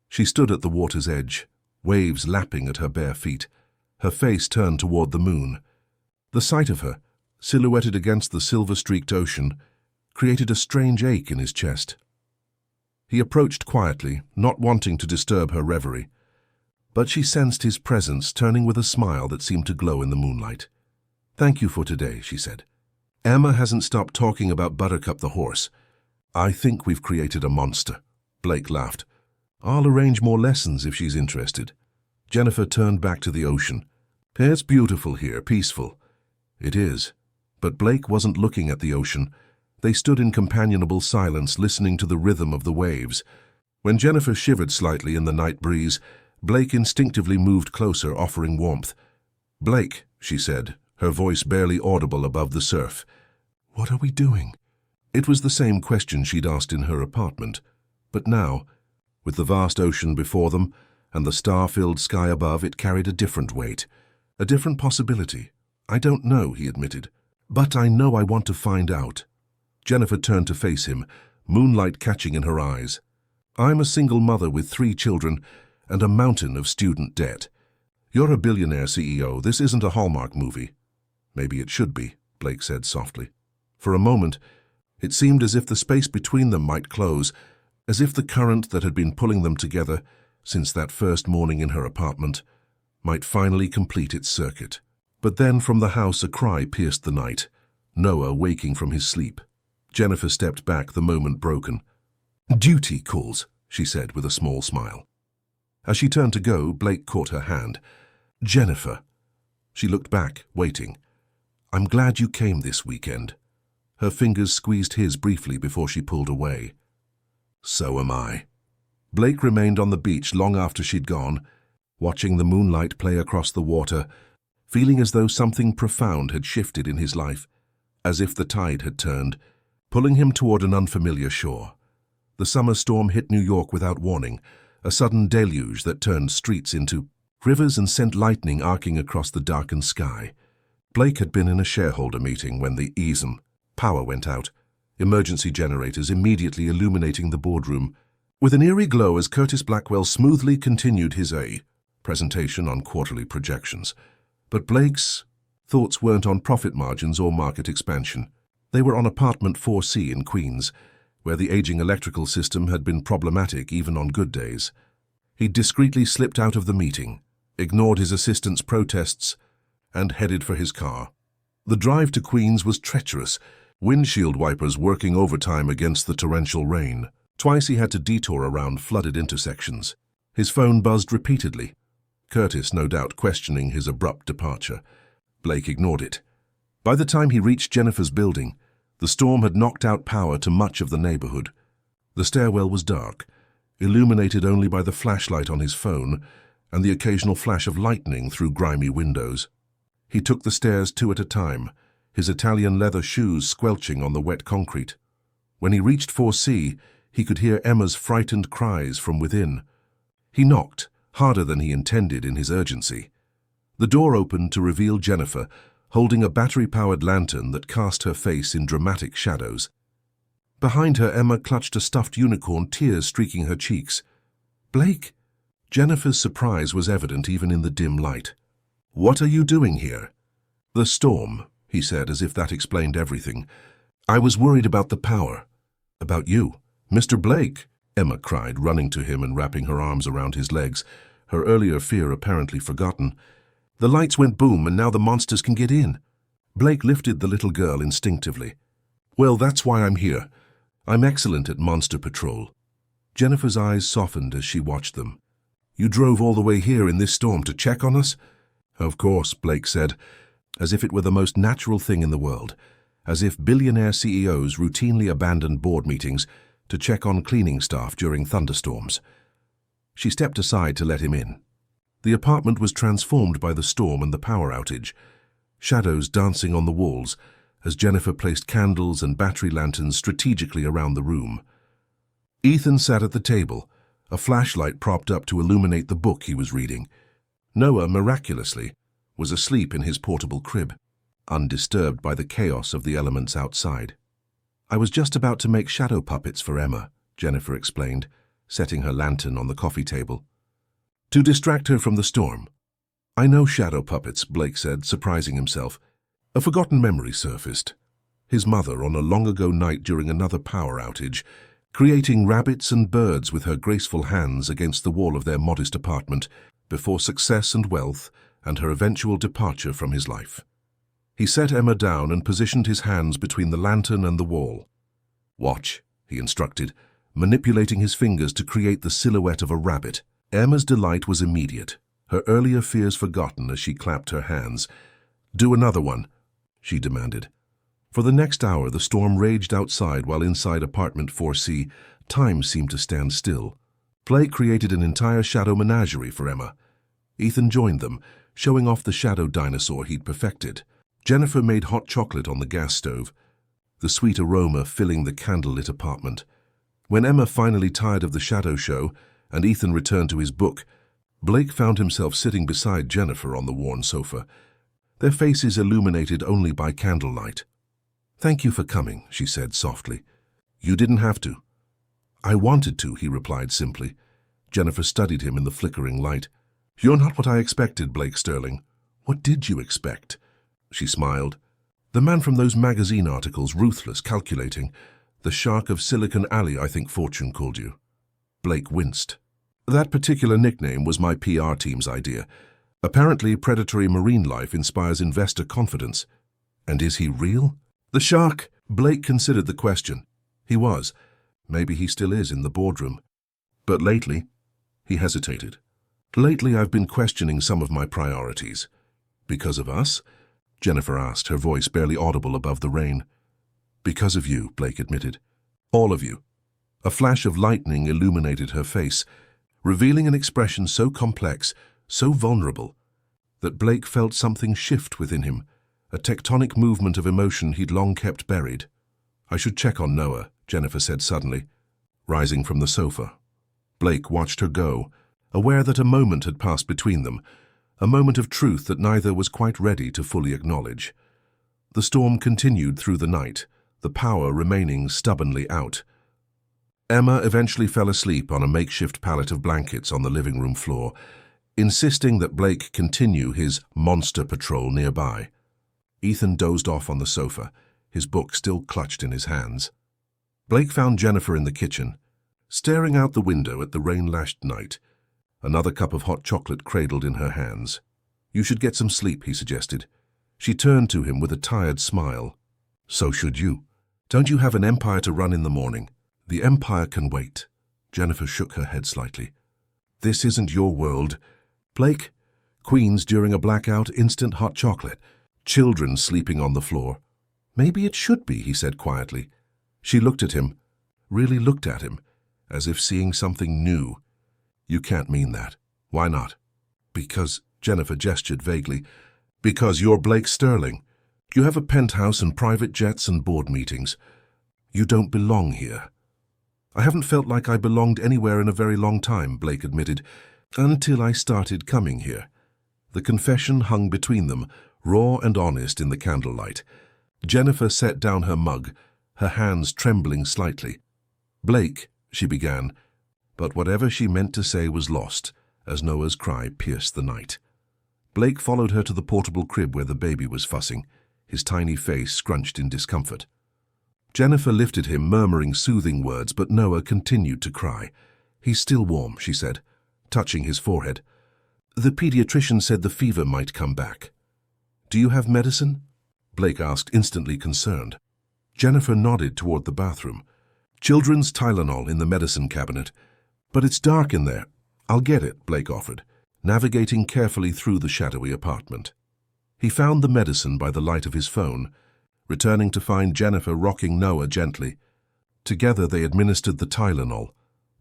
She stood at the water's edge, waves lapping at her bare feet, her face turned toward the moon. The sight of her, silhouetted against the silver-streaked ocean, created a strange ache in his chest. He approached quietly, not wanting to disturb her reverie. But she sensed his presence, turning with a smile that seemed to glow in the moonlight. "Thank you for today," she said. "Emma hasn't stopped talking about Buttercup the horse. I think we've created a monster." Blake laughed. "I'll arrange more lessons if she's interested." Jennifer turned back to the ocean. "It's beautiful here, peaceful." "It is." But Blake wasn't looking at the ocean. They stood in companionable silence, listening to the rhythm of the waves. When Jennifer shivered slightly in the night breeze, Blake instinctively moved closer, offering warmth. "Blake," she said, her voice barely audible above the surf. "What are we doing?" It was the same question she'd asked in her apartment. But now, with the vast ocean before them and the star-filled sky above, it carried a different weight, a different possibility. "I don't know," he admitted. "But I know I want to find out." Jennifer turned to face him, moonlight catching in her eyes. "I'm a single mother with 3 children and a mountain of student debt. You're a billionaire CEO. This isn't a Hallmark movie." "Maybe it should be," Blake said softly. For a moment, it seemed as if the space between them might close, as if the current that had been pulling them together since that first morning in her apartment might finally complete its circuit. But then from the house a cry pierced the night, Noah waking from his sleep. Jennifer stepped back, the moment broken. "Duty calls," she said with a small smile. As she turned to go, Blake caught her hand. Jennifer. She looked back, waiting. I'm glad you came this weekend. Her fingers squeezed his briefly before she pulled away. So am I. Blake remained on the beach long after she'd gone, watching the moonlight play across the water, feeling as though something profound had shifted in his life, as if the tide had turned, pulling him toward an unfamiliar shore. The summer storm hit New York without warning, a sudden deluge that turned streets into rivers and sent lightning arcing across the darkened sky. Blake had been in a shareholder meeting when the power went out, emergency generators immediately illuminating the boardroom, with an eerie glow as Curtis Blackwell smoothly continued his presentation on quarterly projections. But Blake's thoughts weren't on profit margins or market expansion. They were on apartment 4C in Queens, where the aging electrical system had been problematic even on good days. He discreetly slipped out of the meeting, ignored his assistant's protests, and headed for his car. The drive to Queens was treacherous, windshield wipers working overtime against the torrential rain. Twice he had to detour around flooded intersections. His phone buzzed repeatedly. Curtis, no doubt, questioning his abrupt departure. Blake ignored it. By the time he reached Jennifer's building, the storm had knocked out power to much of the neighborhood. The stairwell was dark, illuminated only by the flashlight on his phone and the occasional flash of lightning through grimy windows. He took the stairs 2 at a time, his Italian leather shoes squelching on the wet concrete. When he reached 4C, he could hear Emma's frightened cries from within. He knocked, harder than he intended in his urgency. The door opened to reveal Jennifer, holding a battery-powered lantern that cast her face in dramatic shadows. Behind her, Emma clutched a stuffed unicorn, tears streaking her cheeks. "Blake?" Jennifer's surprise was evident even in the dim light. "What are you doing here?" "The storm," he said, as if that explained everything. "I was worried about the power." "About you? Mr. Blake?" Emma cried, running to him and wrapping her arms around his legs, her earlier fear apparently forgotten. "The lights went boom and now the monsters can get in." Blake lifted the little girl instinctively. "Well, that's why I'm here. I'm excellent at monster patrol." Jennifer's eyes softened as she watched them. "You drove all the way here in this storm to check on us?" "Of course," Blake said, as if it were the most natural thing in the world, as if billionaire CEOs routinely abandoned board meetings to check on cleaning staff during thunderstorms. She stepped aside to let him in. The apartment was transformed by the storm and the power outage, shadows dancing on the walls as Jennifer placed candles and battery lanterns strategically around the room. Ethan sat at the table, a flashlight propped up to illuminate the book he was reading. Noah, miraculously, was asleep in his portable crib, undisturbed by the chaos of the elements outside. "I was just about to make shadow puppets for Emma," Jennifer explained, setting her lantern on the coffee table. "To distract her from the storm." "I know shadow puppets," Blake said, surprising himself. A forgotten memory surfaced. His mother on a long-ago night during another power outage, creating rabbits and birds with her graceful hands against the wall of their modest apartment before success and wealth and her eventual departure from his life. He set Emma down and positioned his hands between the lantern and the wall. "Watch," he instructed, manipulating his fingers to create the silhouette of a rabbit. Emma's delight was immediate, her earlier fears forgotten as she clapped her hands. "Do another one," she demanded. For the next hour, the storm raged outside while inside apartment 4C, time seemed to stand still. Blake created an entire shadow menagerie for Emma. Ethan joined them, showing off the shadow dinosaur he'd perfected. Jennifer made hot chocolate on the gas stove, the sweet aroma filling the candlelit apartment. When Emma finally tired of the shadow show and Ethan returned to his book, Blake found himself sitting beside Jennifer on the worn sofa, their faces illuminated only by candlelight. "Thank you for coming," she said softly. "You didn't have to." "I wanted to," he replied simply. Jennifer studied him in the flickering light. "You're not what I expected, Blake Sterling." "What did you expect?" She smiled. "The man from those magazine articles, ruthless, calculating. The shark of Silicon Alley, I think Fortune called you." Blake winced. "That particular nickname was my PR team's idea. Apparently, predatory marine life inspires investor confidence. And is he real?" "The shark?" Blake considered the question. He was. Maybe he still is in the boardroom. But lately, he hesitated. Lately, I've been questioning some of my priorities. Because of us? Jennifer asked, her voice barely audible above the rain. Because of you, Blake admitted. All of you. A flash of lightning illuminated her face, revealing an expression so complex, so vulnerable, that Blake felt something shift within him, a tectonic movement of emotion he'd long kept buried. I should check on Noah, Jennifer said suddenly, rising from the sofa. Blake watched her go, aware that a moment had passed between them, a moment of truth that neither was quite ready to fully acknowledge. The storm continued through the night, the power remaining stubbornly out. Emma eventually fell asleep on a makeshift pallet of blankets on the living room floor, insisting that Blake continue his monster patrol nearby. Ethan dozed off on the sofa, his book still clutched in his hands. Blake found Jennifer in the kitchen, staring out the window at the rain-lashed night, another cup of hot chocolate cradled in her hands. You should get some sleep, he suggested. She turned to him with a tired smile. So should you. Don't you have an empire to run in the morning? The empire can wait. Jennifer shook her head slightly. This isn't your world. Blake, queens during a blackout, instant hot chocolate, children sleeping on the floor. Maybe it should be, he said quietly. She looked at him, really looked at him, as if seeing something new. You can't mean that. Why not? Because, Jennifer gestured vaguely, because you're Blake Sterling. You have a penthouse and private jets and board meetings. You don't belong here. I haven't felt like I belonged anywhere in a very long time, Blake admitted, until I started coming here. The confession hung between them, raw and honest in the candlelight. Jennifer set down her mug, her hands trembling slightly. Blake, she began, but whatever she meant to say was lost, as Noah's cry pierced the night. Blake followed her to the portable crib where the baby was fussing, his tiny face scrunched in discomfort. Jennifer lifted him, murmuring soothing words, but Noah continued to cry. He's still warm, she said, touching his forehead. The pediatrician said the fever might come back. Do you have medicine? Blake asked, instantly concerned. Jennifer nodded toward the bathroom. Children's Tylenol in the medicine cabinet. But it's dark in there. I'll get it, Blake offered, navigating carefully through the shadowy apartment. He found the medicine by the light of his phone, returning to find Jennifer rocking Noah gently. Together they administered the Tylenol,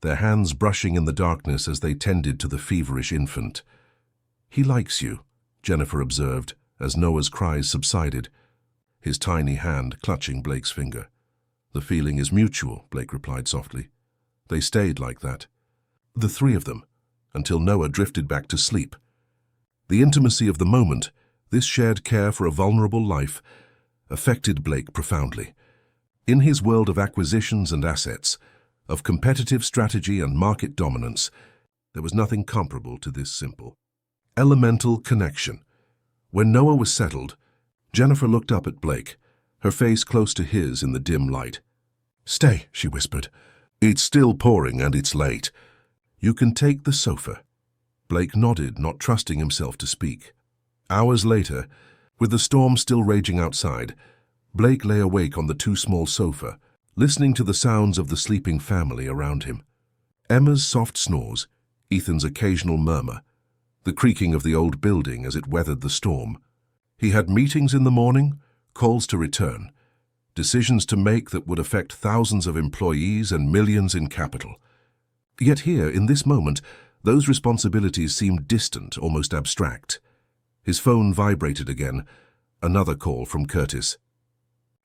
their hands brushing in the darkness as they tended to the feverish infant. He likes you, Jennifer observed, as Noah's cries subsided, his tiny hand clutching Blake's finger. The feeling is mutual, Blake replied softly. They stayed like that, the three of them, until Noah drifted back to sleep. The intimacy of the moment, this shared care for a vulnerable life, affected Blake profoundly. In his world of acquisitions and assets, of competitive strategy and market dominance, there was nothing comparable to this simple, elemental connection. When Noah was settled, Jennifer looked up at Blake, her face close to his in the dim light. Stay, she whispered. It's still pouring and it's late. You can take the sofa. Blake nodded, not trusting himself to speak. Hours later, with the storm still raging outside, Blake lay awake on the too-small sofa, listening to the sounds of the sleeping family around him. Emma's soft snores, Ethan's occasional murmur, the creaking of the old building as it weathered the storm. He had meetings in the morning, calls to return, decisions to make that would affect thousands of employees and millions in capital. Yet here, in this moment, those responsibilities seemed distant, almost abstract. His phone vibrated again, another call from Curtis.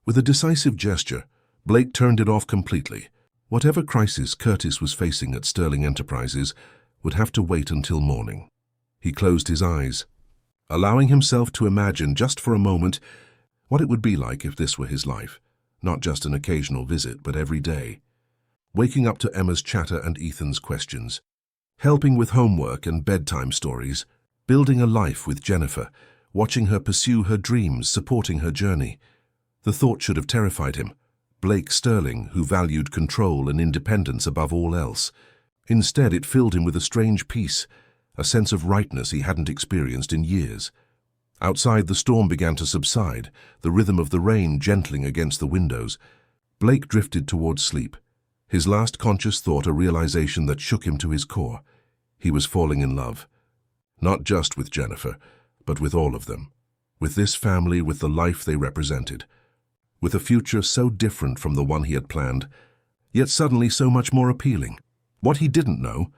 With a decisive gesture, Blake turned it off completely. Whatever crisis Curtis was facing at Sterling Enterprises would have to wait until morning. He closed his eyes, allowing himself to imagine just for a moment what it would be like if this were his life, not just an occasional visit, but every day. Waking up to Emma's chatter and Ethan's questions, helping with homework and bedtime stories, building a life with Jennifer, watching her pursue her dreams, supporting her journey. The thought should have terrified him. Blake Sterling, who valued control and independence above all else. Instead, it filled him with a strange peace, a sense of rightness he hadn't experienced in years. Outside, the storm began to subside, the rhythm of the rain gentling against the windows. Blake drifted towards sleep, his last conscious thought a realization that shook him to his core. He was falling in love, Not just with Jennifer, but with all of them. With this family, with the life they represented. With a future so different from the one he had planned, yet suddenly so much more appealing. What he didn't know,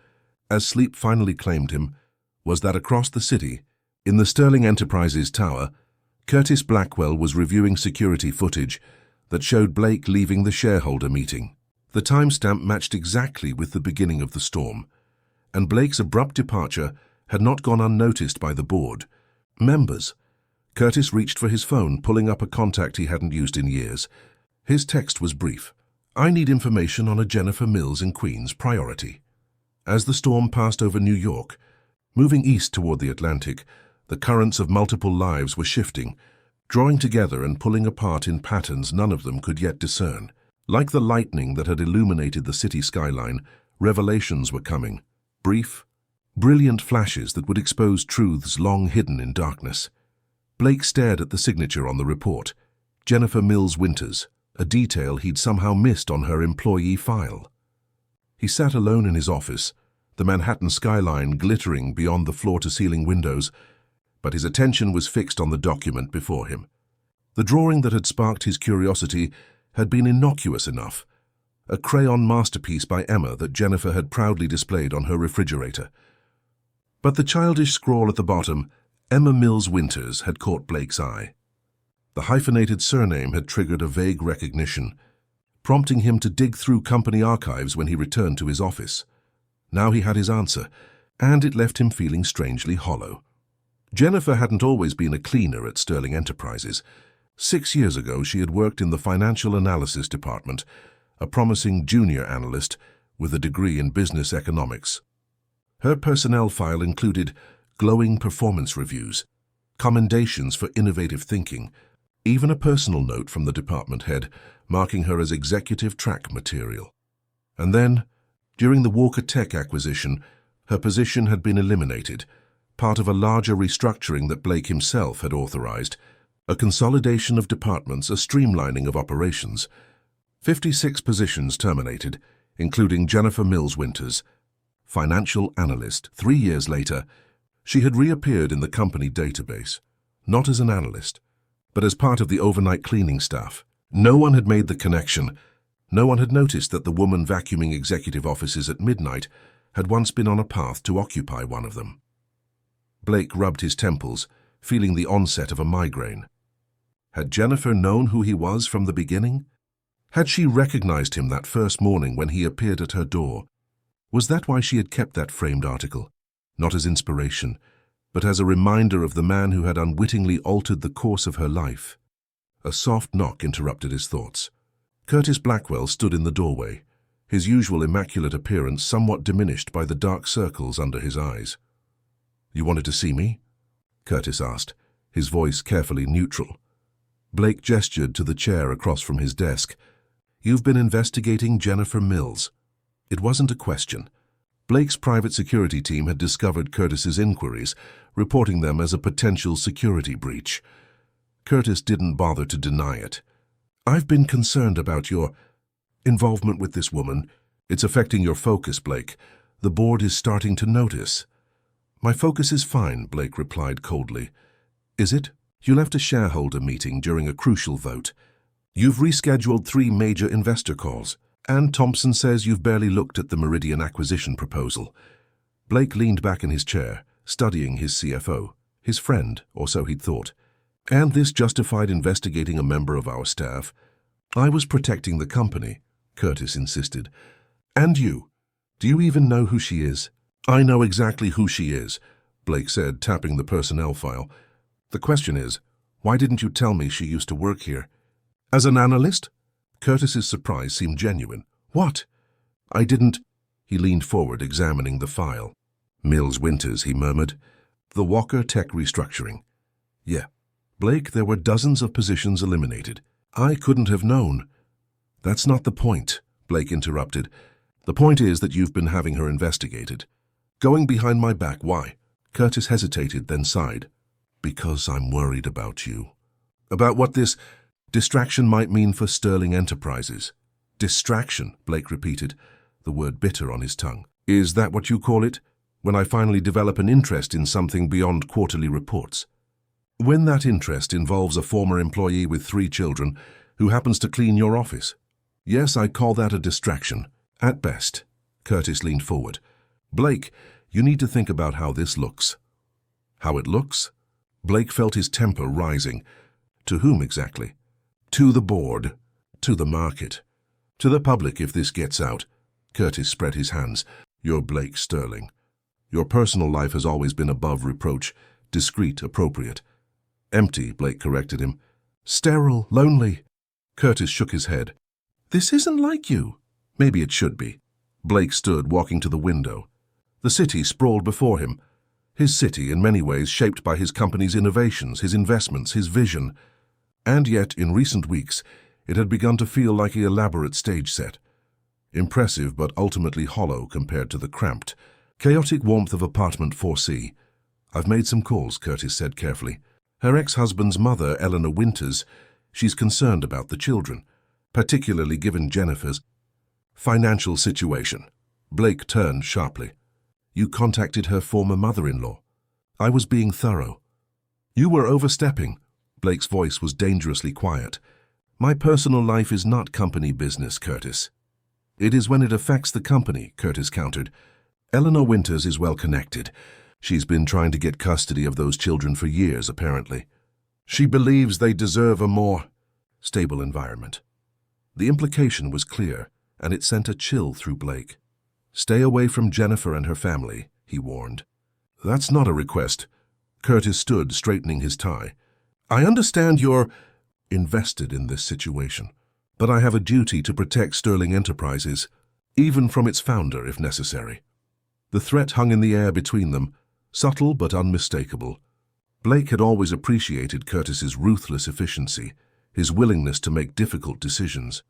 as sleep finally claimed him, was that across the city, in the Sterling Enterprises tower, Curtis Blackwell was reviewing security footage that showed Blake leaving the shareholder meeting. The timestamp matched exactly with the beginning of the storm, and Blake's abrupt departure had not gone unnoticed by the board members. Curtis reached for his phone, pulling up a contact he hadn't used in years. His text was brief. "I need information on a Jennifer Mills in Queens, priority." As the storm passed over New York, moving east toward the Atlantic, the currents of multiple lives were shifting, drawing together and pulling apart in patterns none of them could yet discern. Like the lightning that had illuminated the city skyline, revelations were coming. Brief, brilliant flashes that would expose truths long hidden in darkness. Blake stared at the signature on the report. Jennifer Mills Winters, a detail he'd somehow missed on her employee file. He sat alone in his office, the Manhattan skyline glittering beyond the floor-to-ceiling windows, but his attention was fixed on the document before him. The drawing that had sparked his curiosity had been innocuous enough, a crayon masterpiece by Emma that Jennifer had proudly displayed on her refrigerator. But the childish scrawl at the bottom, Emma Mills Winters, had caught Blake's eye. The hyphenated surname had triggered a vague recognition, prompting him to dig through company archives when he returned to his office. Now he had his answer, and it left him feeling strangely hollow. Jennifer hadn't always been a cleaner at Sterling Enterprises. 6 years ago, she had worked in the financial analysis department, a promising junior analyst with a degree in business economics. Her personnel file included glowing performance reviews, commendations for innovative thinking, even a personal note from the department head marking her as executive track material. And then, during the Walker Tech acquisition, her position had been eliminated, part of a larger restructuring that Blake himself had authorized, a consolidation of departments, a streamlining of operations. 56 positions terminated, including Jennifer Mills Winters, financial analyst. 3 years later, she had reappeared in the company database, not as an analyst, but as part of the overnight cleaning staff. No one had made the connection. No one had noticed that the woman vacuuming executive offices at midnight had once been on a path to occupy one of them. Blake rubbed his temples, feeling the onset of a migraine. Had Jennifer known who he was from the beginning? Had she recognized him that first morning when he appeared at her door? Was that why she had kept that framed article? Not as inspiration, but as a reminder of the man who had unwittingly altered the course of her life. A soft knock interrupted his thoughts. Curtis Blackwell stood in the doorway, his usual immaculate appearance somewhat diminished by the dark circles under his eyes. "You wanted to see me?" Curtis asked, his voice carefully neutral. Blake gestured to the chair across from his desk. "You've been investigating Jennifer Mills." It wasn't a question. Blake's private security team had discovered Curtis's inquiries, reporting them as a potential security breach. Curtis didn't bother to deny it. "I've been concerned about your involvement with this woman. It's affecting your focus, Blake. The board is starting to notice." "My focus is fine," Blake replied coldly. "Is it? You left a shareholder meeting during a crucial vote. You've rescheduled 3 major investor calls, and Thompson says you've barely looked at the Meridian acquisition proposal." Blake leaned back in his chair, studying his CFO, his friend, or so he'd thought. "And this justified investigating a member of our staff?" "I was protecting the company," Curtis insisted. "And you? Do you even know who she is?" "I know exactly who she is," Blake said, tapping the personnel file. "The question is, why didn't you tell me she used to work here?" "As an analyst?" Curtis's surprise seemed genuine. "What?" "I didn't—" He leaned forward, examining the file. "Mills Winters," he murmured. "The Walker Tech restructuring." "Yeah. Blake, there were dozens of positions eliminated. I couldn't have known." "That's not the point," Blake interrupted. "The point is that you've been having her investigated." "Going behind my back, why?" Curtis hesitated, then sighed. "Because I'm worried about you." "About what this distraction might mean for Sterling Enterprises?" "Distraction," Blake repeated, the word bitter on his tongue. "Is that what you call it? when I finally develop an interest in something beyond quarterly reports. When that interest involves a former employee with 3 children who happens to clean your office. Yes, I call that a distraction, at best. Curtis leaned forward. Blake, you need to think about how this looks. How it looks? Blake felt his temper rising. To whom exactly? To the board. To the market. To the public if this gets out. Curtis spread his hands. You're Blake Sterling. Your personal life has always been above reproach, discreet, appropriate. Empty, Blake corrected him. Sterile, lonely. Curtis shook his head. This isn't like you. Maybe it should be. Blake stood, walking to the window. The city sprawled before him. His city, in many ways, shaped by his company's innovations, his investments, his vision. And yet, in recent weeks, it had begun to feel like an elaborate stage set. Impressive, but ultimately hollow compared to the cramped, chaotic warmth of apartment 4C. I've made some calls, Curtis said carefully. Her ex-husband's mother, Eleanor Winters, she's concerned about the children, particularly given Jennifer's financial situation. Blake turned sharply. You contacted her former mother-in-law. I was being thorough. You were overstepping. Blake's voice was dangerously quiet. My personal life is not company business, Curtis. It is when it affects the company, Curtis countered. Eleanor Winters is well connected. She's been trying to get custody of those children for years, apparently. She believes they deserve a more stable environment. The implication was clear, and it sent a chill through Blake. Stay away from Jennifer and her family, he warned. That's not a request. Curtis stood, straightening his tie. I understand you're invested in this situation, but I have a duty to protect Sterling Enterprises, even from its founder if necessary. The threat hung in the air between them, subtle but unmistakable. Blake had always appreciated Curtis's ruthless efficiency, his willingness to make difficult decisions.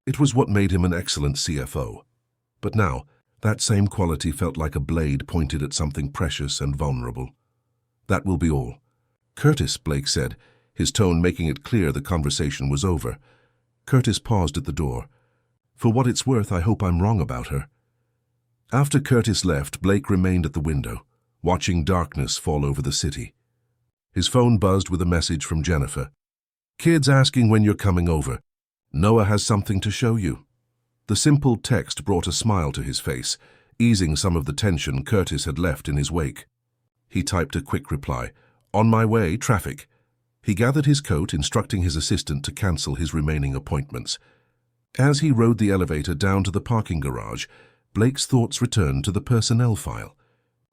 It was what made him an excellent CFO. But now, that same quality felt like a blade pointed at something precious and vulnerable. That will be all. Curtis, Blake said, his tone making it clear the conversation was over. Curtis paused at the door. For what it's worth, I hope I'm wrong about her. After Curtis left, Blake remained at the window, watching darkness fall over the city. His phone buzzed with a message from Jennifer. Kids asking when you're coming over. Noah has something to show you. The simple text brought a smile to his face, easing some of the tension Curtis had left in his wake. He typed a quick reply. On my way, traffic. He gathered his coat, instructing his assistant to cancel his remaining appointments. As he rode the elevator down to the parking garage, Blake's thoughts returned to the personnel file.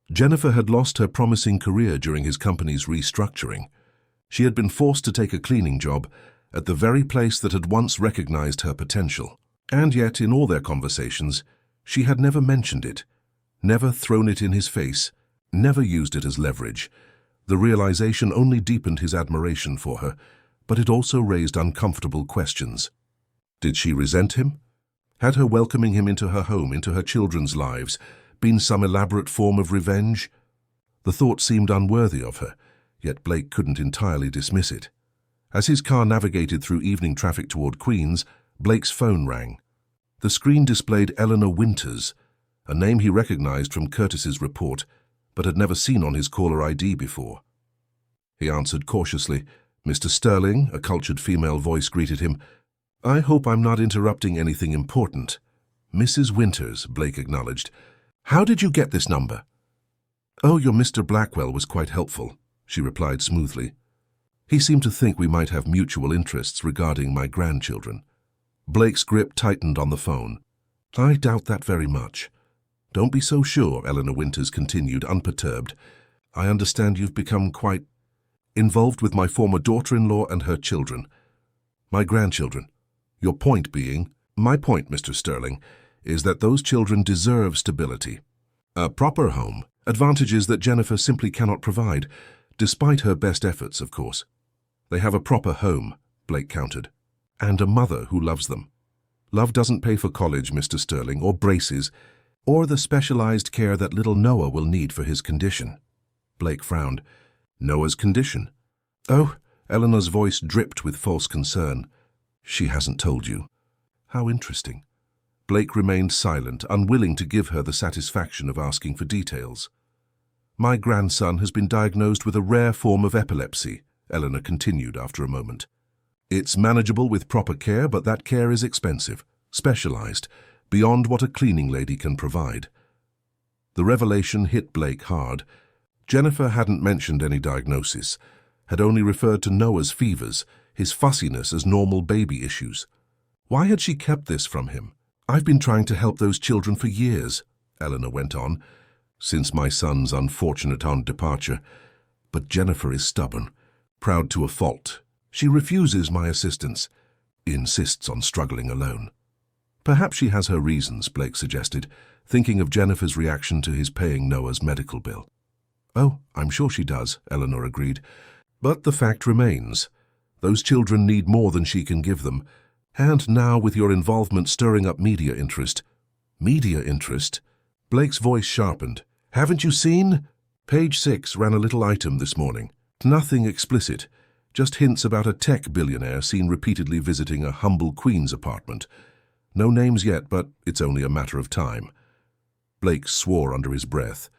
Jennifer had lost her promising career during his company's restructuring. She had been forced to take a cleaning job at the very place that had once recognized her potential. And yet, in all their conversations, she had never mentioned it, never thrown it in his face, never used it as leverage. The realization only deepened his admiration for her, but it also raised uncomfortable questions. Did she resent him? Had her welcoming him into her home, into her children's lives, been some elaborate form of revenge? The thought seemed unworthy of her, yet Blake couldn't entirely dismiss it. As his car navigated through evening traffic toward Queens, Blake's phone rang. The screen displayed Eleanor Winters, a name he recognized from Curtis's report, but had never seen on his caller ID before. He answered cautiously. Mr. Sterling, a cultured female voice greeted him. I hope I'm not interrupting anything important. Mrs. Winters, Blake acknowledged. How did you get this number? Oh, your Mr. Blackwell was quite helpful, she replied smoothly. He seemed to think we might have mutual interests regarding my grandchildren. Blake's grip tightened on the phone. I doubt that very much. Don't be so sure, Eleanor Winters continued, unperturbed. I understand you've become quite involved with my former daughter-in-law and her children. My grandchildren. Your point being, my point, Mr. Sterling, is that those children deserve stability. A proper home, advantages that Jennifer simply cannot provide, despite her best efforts, of course. They have a proper home, Blake countered, and a mother who loves them. Love doesn't pay for college, Mr. Sterling, or braces, or the specialized care that little Noah will need for his condition. Blake frowned. Noah's condition? Oh, Eleanor's voice dripped with false concern. She hasn't told you. How interesting. Blake remained silent, unwilling to give her the satisfaction of asking for details. My grandson has been diagnosed with a rare form of epilepsy, Eleanor continued after a moment. It's manageable with proper care, but that care is expensive, specialized, beyond what a cleaning lady can provide. The revelation hit Blake hard. Jennifer hadn't mentioned any diagnosis, had only referred to Noah's fevers, his fussiness as normal baby issues. Why had she kept this from him? I've been trying to help those children for years, Eleanor went on, since my son's unfortunate departure. But Jennifer is stubborn, proud to a fault. She refuses my assistance, insists on struggling alone. Perhaps she has her reasons, Blake suggested, thinking of Jennifer's reaction to his paying Noah's medical bill. Oh, I'm sure she does, Eleanor agreed. But the fact remains. Those children need more than she can give them. And now, with your involvement stirring up media interest. Media interest? Blake's voice sharpened. Haven't you seen? Page 6 ran a little item this morning. Nothing explicit, just hints about a tech billionaire seen repeatedly visiting a humble Queen's apartment. No names yet, but it's only a matter of time. Blake swore under his breath.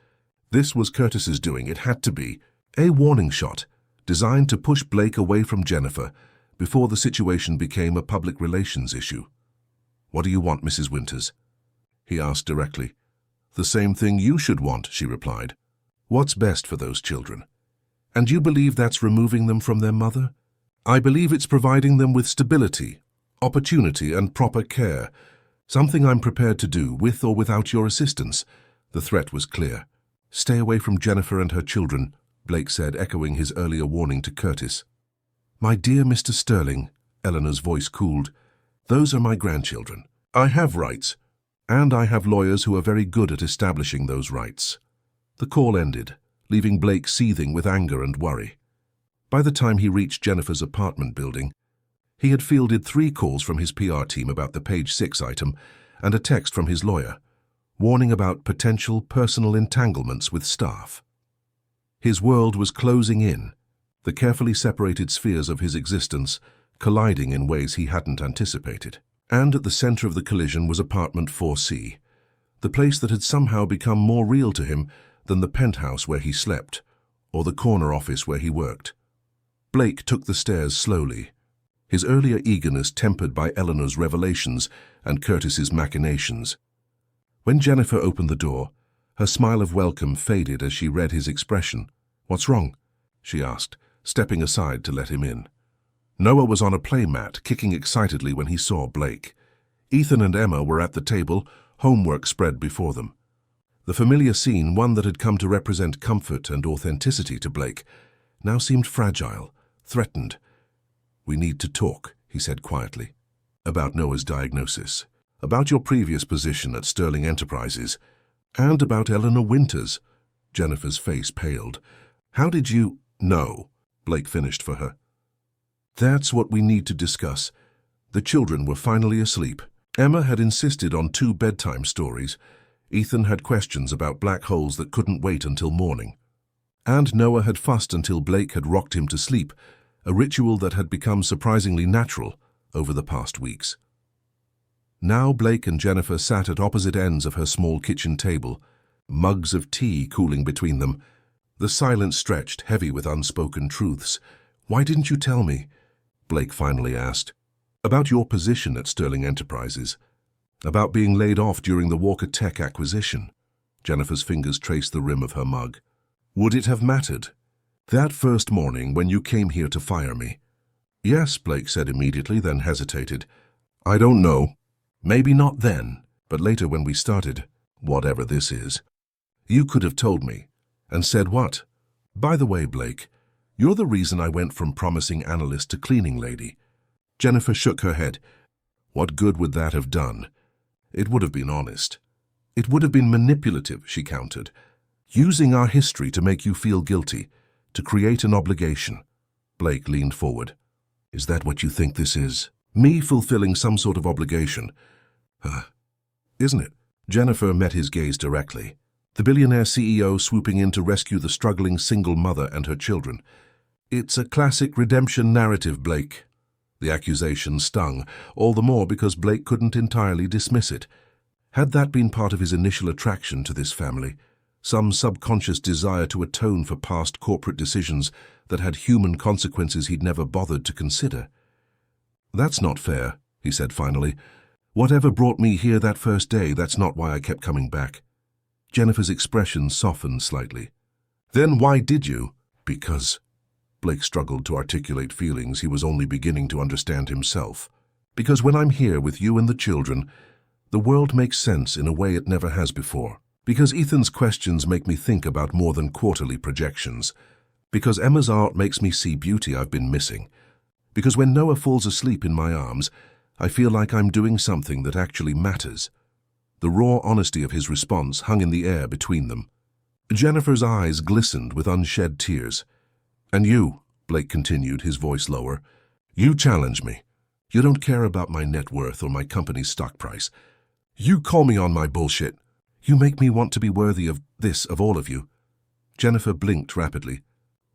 This was Curtis's doing, it had to be. A warning shot, designed to push Blake away from Jennifer before the situation became a public relations issue. What do you want, Mrs. Winters? He asked directly. The same thing you should want, she replied. What's best for those children? And you believe that's removing them from their mother? I believe it's providing them with stability, opportunity, and proper care. Something I'm prepared to do, with or without your assistance. The threat was clear. Stay away from Jennifer and her children, Blake said, echoing his earlier warning to Curtis. My dear Mr. Sterling, Eleanor's voice cooled, those are my grandchildren. I have rights, and I have lawyers who are very good at establishing those rights. The call ended, leaving Blake seething with anger and worry. By the time he reached Jennifer's apartment building, he had fielded 3 calls from his PR team about the page 6 item and a text from his lawyer, warning about potential personal entanglements with staff. His world was closing in, the carefully separated spheres of his existence colliding in ways he hadn't anticipated. And at the center of the collision was apartment 4C, the place that had somehow become more real to him than the penthouse where he slept, or the corner office where he worked. Blake took the stairs slowly, his earlier eagerness tempered by Eleanor's revelations and Curtis's machinations. When Jennifer opened the door, her smile of welcome faded as she read his expression. What's wrong? She asked, stepping aside to let him in. Noah was on a playmat, kicking excitedly when he saw Blake. Ethan and Emma were at the table, homework spread before them. The familiar scene, one that had come to represent comfort and authenticity to Blake, now seemed fragile, threatened. We need to talk, he said quietly. About Noah's diagnosis, about your previous position at Sterling Enterprises, and about Eleanor Winters. Jennifer's face paled. How did you... No, Blake finished for her. That's what we need to discuss. The children were finally asleep. Emma had insisted on 2 bedtime stories. Ethan had questions about black holes that couldn't wait until morning. And Noah had fussed until Blake had rocked him to sleep, a ritual that had become surprisingly natural over the past weeks. Now Blake and Jennifer sat at opposite ends of her small kitchen table, mugs of tea cooling between them. The silence stretched, heavy with unspoken truths. Why didn't you tell me? Blake finally asked. About your position at Sterling Enterprises. About being laid off during the Walker Tech acquisition. Jennifer's fingers traced the rim of her mug. Would it have mattered? That first morning when you came here to fire me. Yes, Blake said immediately, then hesitated. I don't know. Maybe not then, but later when we started, whatever this is. You could have told me. And said what? By the way, Blake, you're the reason I went from promising analyst to cleaning lady. Jennifer shook her head. What good would that have done? It would have been honest. It would have been manipulative, she countered. Using our history to make you feel guilty, to create an obligation. Blake leaned forward. Is that what you think this is? Me fulfilling some sort of obligation? Isn't it? Jennifer met his gaze directly. The billionaire CEO swooping in to rescue the struggling single mother and her children. It's a classic redemption narrative, Blake. The accusation stung, all the more because Blake couldn't entirely dismiss it. Had that been part of his initial attraction to this family? some subconscious desire to atone for past corporate decisions that had human consequences he'd never bothered to consider. "That's not fair," he said finally. "Whatever brought me here that first day, that's not why I kept coming back." Jennifer's expression softened slightly. "Then why did you?" "Because..." Blake struggled to articulate feelings he was only beginning to understand himself. "Because when I'm here with you and the children, the world makes sense in a way it never has before. Because Ethan's questions make me think about more than quarterly projections. Because Emma's art makes me see beauty I've been missing. Because when Noah falls asleep in my arms, I feel like I'm doing something that actually matters." The raw honesty of his response hung in the air between them. Jennifer's eyes glistened with unshed tears. "And you," Blake continued, his voice lower, "you challenge me. You don't care about my net worth or my company's stock price. You call me on my bullshit. You make me want to be worthy of this, of all of you." Jennifer blinked rapidly.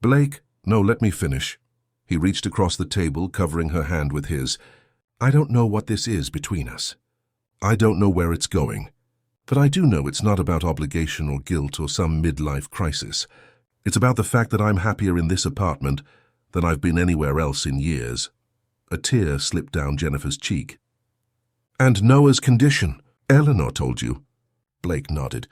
"Blake, no, let me finish." He reached across the table, covering her hand with his. "I don't know what this is between us. I don't know where it's going. But I do know it's not about obligation or guilt or some midlife crisis. It's about the fact that I'm happier in this apartment than I've been anywhere else in years." A tear slipped down Jennifer's cheek. "And Noah's condition, Eleanor told you?" Blake nodded.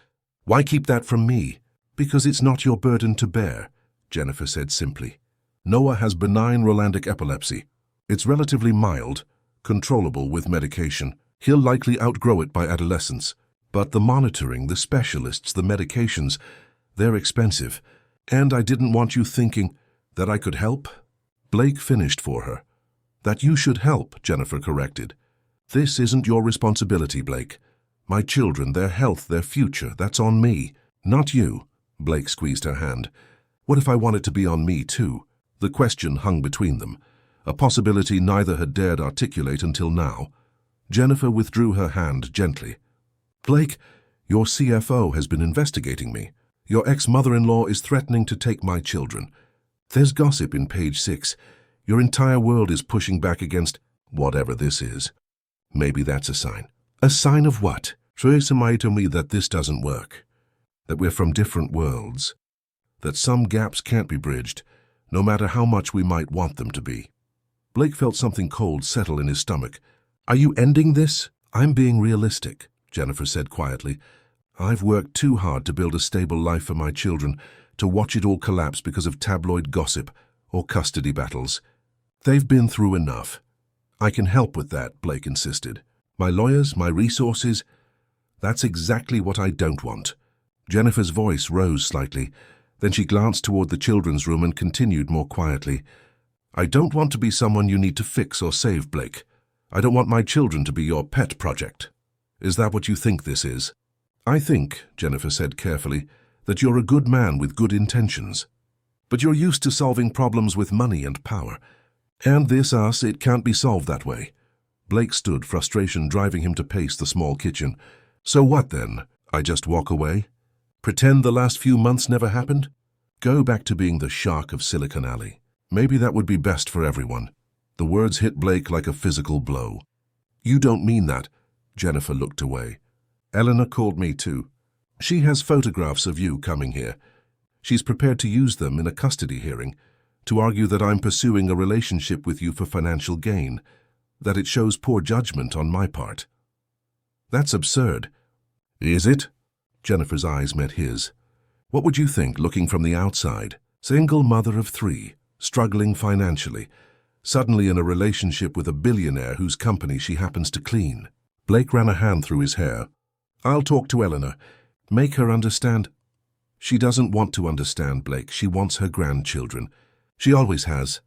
"Why keep that from me?" "Because it's not your burden to bear," Jennifer said simply. "Noah has benign Rolandic epilepsy. It's relatively mild, controllable with medication. He'll likely outgrow it by adolescence. But the monitoring, the specialists, the medications, they're expensive. And I didn't want you thinking that I could help." Blake finished for her. "That you should help," Jennifer corrected. "This isn't your responsibility, Blake. My children, their health, their future, that's on me, not you." Blake squeezed her hand. "What if I want it to be on me, too?" The question hung between them, a possibility neither had dared articulate until now. Jennifer withdrew her hand gently. "Blake, your CFO has been investigating me. Your ex-mother-in-law is threatening to take my children. There's gossip in page 6. Your entire world is pushing back against whatever this is. Maybe that's a sign." "A sign of what?" "Somebody told me that this doesn't work. That we're from different worlds. That some gaps can't be bridged, no matter how much we might want them to be." Blake felt something cold settle in his stomach. "Are you ending this?" "I'm being realistic," Jennifer said quietly. "I've worked too hard to build a stable life for my children, to watch it all collapse because of tabloid gossip or custody battles. They've been through enough." "I can help with that," Blake insisted. "My lawyers, my resources. That's exactly what I don't want." Jennifer's voice rose slightly. Then she glanced toward the children's room and continued more quietly. "I don't want to be someone you need to fix or save, Blake. I don't want my children to be your pet project. Is that what you think this is?" "I think," Jennifer said carefully, "that you're a good man with good intentions. But you're used to solving problems with money and power. And it can't be solved that way." Blake stood, frustration driving him to pace the small kitchen. "So what then? I just walk away? Pretend the last few months never happened? Go back to being the shark of Silicon Alley? Maybe that would be best for everyone." The words hit Blake like a physical blow. "You don't mean that." Jennifer looked away. "Eleanor called me too. She has photographs of you coming here. She's prepared to use them in a custody hearing, to argue that I'm pursuing a relationship with you for financial gain, that it shows poor judgment on my part." "That's absurd." "Is it?" Jennifer's eyes met his. "What would you think looking from the outside? Single mother of 3, struggling financially, suddenly in a relationship with a billionaire whose company she happens to clean." Blake ran a hand through his hair. "I'll talk to Eleanor. Make her understand." "She doesn't want to understand, Blake. She wants her grandchildren. She always has."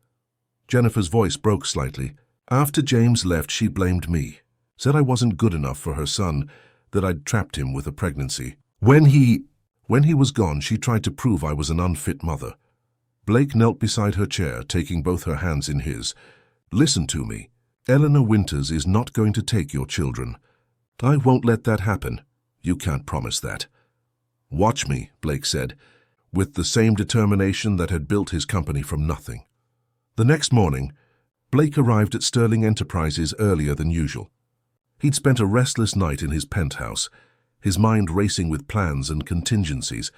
Jennifer's voice broke slightly. "After James left, she blamed me. Said I wasn't good enough for her son, that I'd trapped him with a pregnancy. When he was gone, she tried to prove I was an unfit mother." Blake knelt beside her chair, taking both her hands in his. "Listen to me. Eleanor Winters is not going to take your children. I won't let that happen. You can't promise that." "Watch me," Blake said, with the same determination that had built his company from nothing. The next morning, Blake arrived at Sterling Enterprises earlier than usual. He'd spent a restless night in his penthouse. his mind racing with plans and contingencies.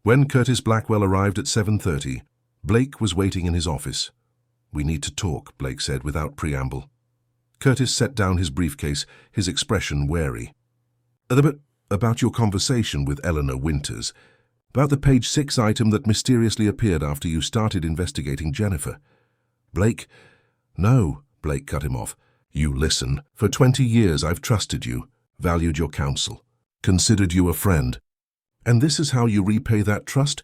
When Curtis Blackwell arrived at 7:30, Blake was waiting in his office. "We need to talk," Blake said without preamble. Curtis set down his briefcase, his expression wary. "About your conversation with Eleanor Winters. About the page 6 item that mysteriously appeared after you started investigating Jennifer." "Blake?" "No," Blake cut him off. "You listen. For 20 years I've trusted you, valued your counsel, considered you a friend. And this is how you repay that trust?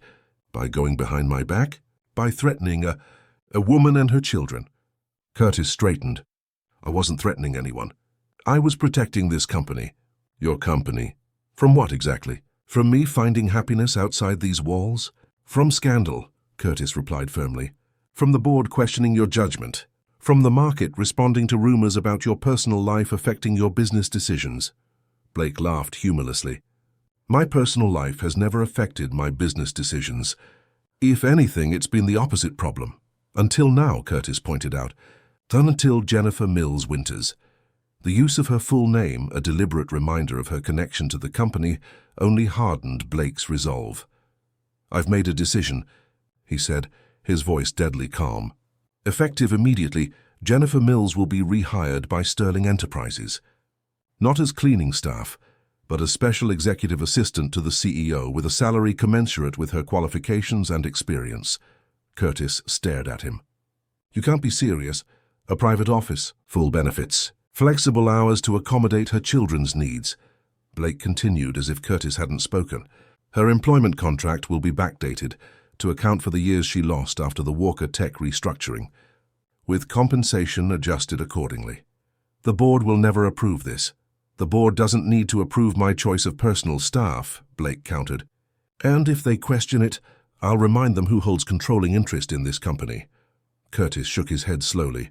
By going behind my back? By threatening a woman and her children?" Curtis straightened. "I wasn't threatening anyone. I was protecting this company." "Your company? From what exactly? From me finding happiness outside these walls?" "From scandal," Curtis replied firmly. "From the board questioning your judgment. From the market responding to rumors about your personal life affecting your business decisions." Blake laughed humorlessly. "My personal life has never affected my business decisions. If anything, it's been the opposite problem. Until now," Curtis pointed out. "Until Jennifer Mills Winters." The use of her full name, a deliberate reminder of her connection to the company, only hardened Blake's resolve. "I've made a decision," he said, his voice deadly calm. "Effective immediately, Jennifer Mills will be rehired by Sterling Enterprises. Not as cleaning staff, but as special executive assistant to the CEO with a salary commensurate with her qualifications and experience." Curtis stared at him. "You can't be serious. A private office, full benefits, flexible hours to accommodate her children's needs." Blake continued as if Curtis hadn't spoken. "Her employment contract will be backdated to account for the years she lost after the Walker Tech restructuring, with compensation adjusted accordingly. The board will never approve this." "The board doesn't need to approve my choice of personal staff," Blake countered. "And if they question it, I'll remind them who holds controlling interest in this company." Curtis shook his head slowly.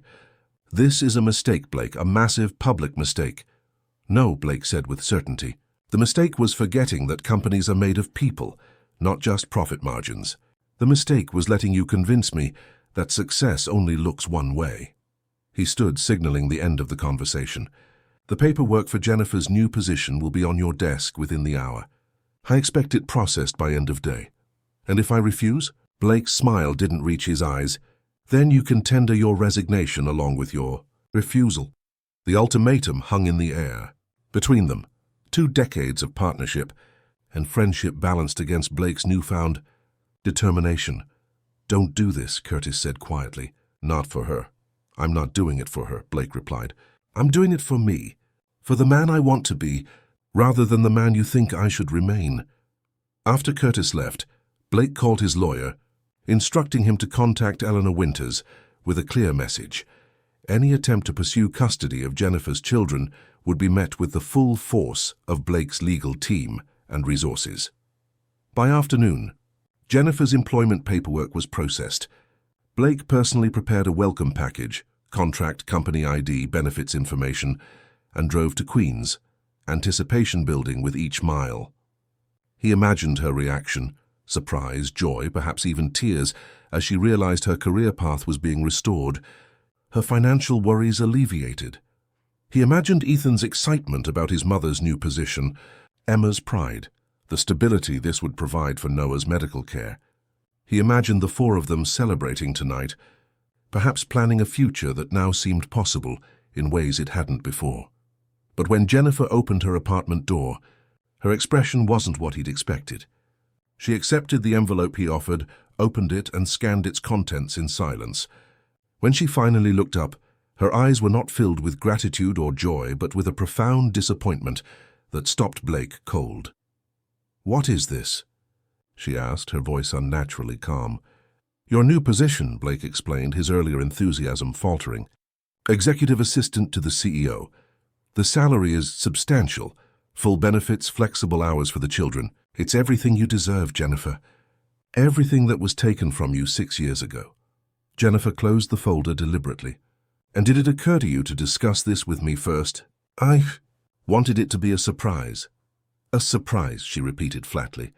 "This is a mistake, Blake, a massive public mistake." "No," Blake said with certainty. "The mistake was forgetting that companies are made of people, not just profit margins. The mistake was letting you convince me that success only looks one way." He stood, signaling the end of the conversation. "The paperwork for Jennifer's new position will be on your desk within the hour. I expect it processed by end of day. And if I refuse?" Blake's smile didn't reach his eyes. "Then you can tender your resignation along with your refusal." The ultimatum hung in the air. Between them, 2 decades of partnership and friendship balanced against Blake's newfound determination. "Don't do this," Curtis said quietly. "Not for her." "I'm not doing it for her," Blake replied. "I'm doing it for me, for the man I want to be, rather than the man you think I should remain." After Curtis left, Blake called his lawyer, instructing him to contact Eleanor Winters with a clear message. Any attempt to pursue custody of Jennifer's children would be met with the full force of Blake's legal team and resources. By afternoon, Jennifer's employment paperwork was processed. Blake personally prepared a welcome package, contract, company ID, benefits information, and drove to Queens, anticipation building with each mile. He imagined her reaction, surprise, joy, perhaps even tears, as she realized her career path was being restored, her financial worries alleviated. He imagined Ethan's excitement about his mother's new position, Emma's pride, the stability this would provide for Noah's medical care. He imagined the 4 of them celebrating tonight, perhaps planning a future that now seemed possible in ways it hadn't before. But when Jennifer opened her apartment door, her expression wasn't what he'd expected. She accepted the envelope he offered, opened it, and scanned its contents in silence. When she finally looked up, her eyes were not filled with gratitude or joy, but with a profound disappointment that stopped Blake cold. "What is this?" she asked, her voice unnaturally calm. "Your new position," Blake explained, his earlier enthusiasm faltering. "Executive assistant to the CEO. The salary is substantial. Full benefits, flexible hours for the children. It's everything you deserve, Jennifer. Everything that was taken from you 6 years ago." Jennifer closed the folder deliberately. "And did it occur to you to discuss this with me first?" "I wanted it to be a surprise." "A surprise," she repeated flatly.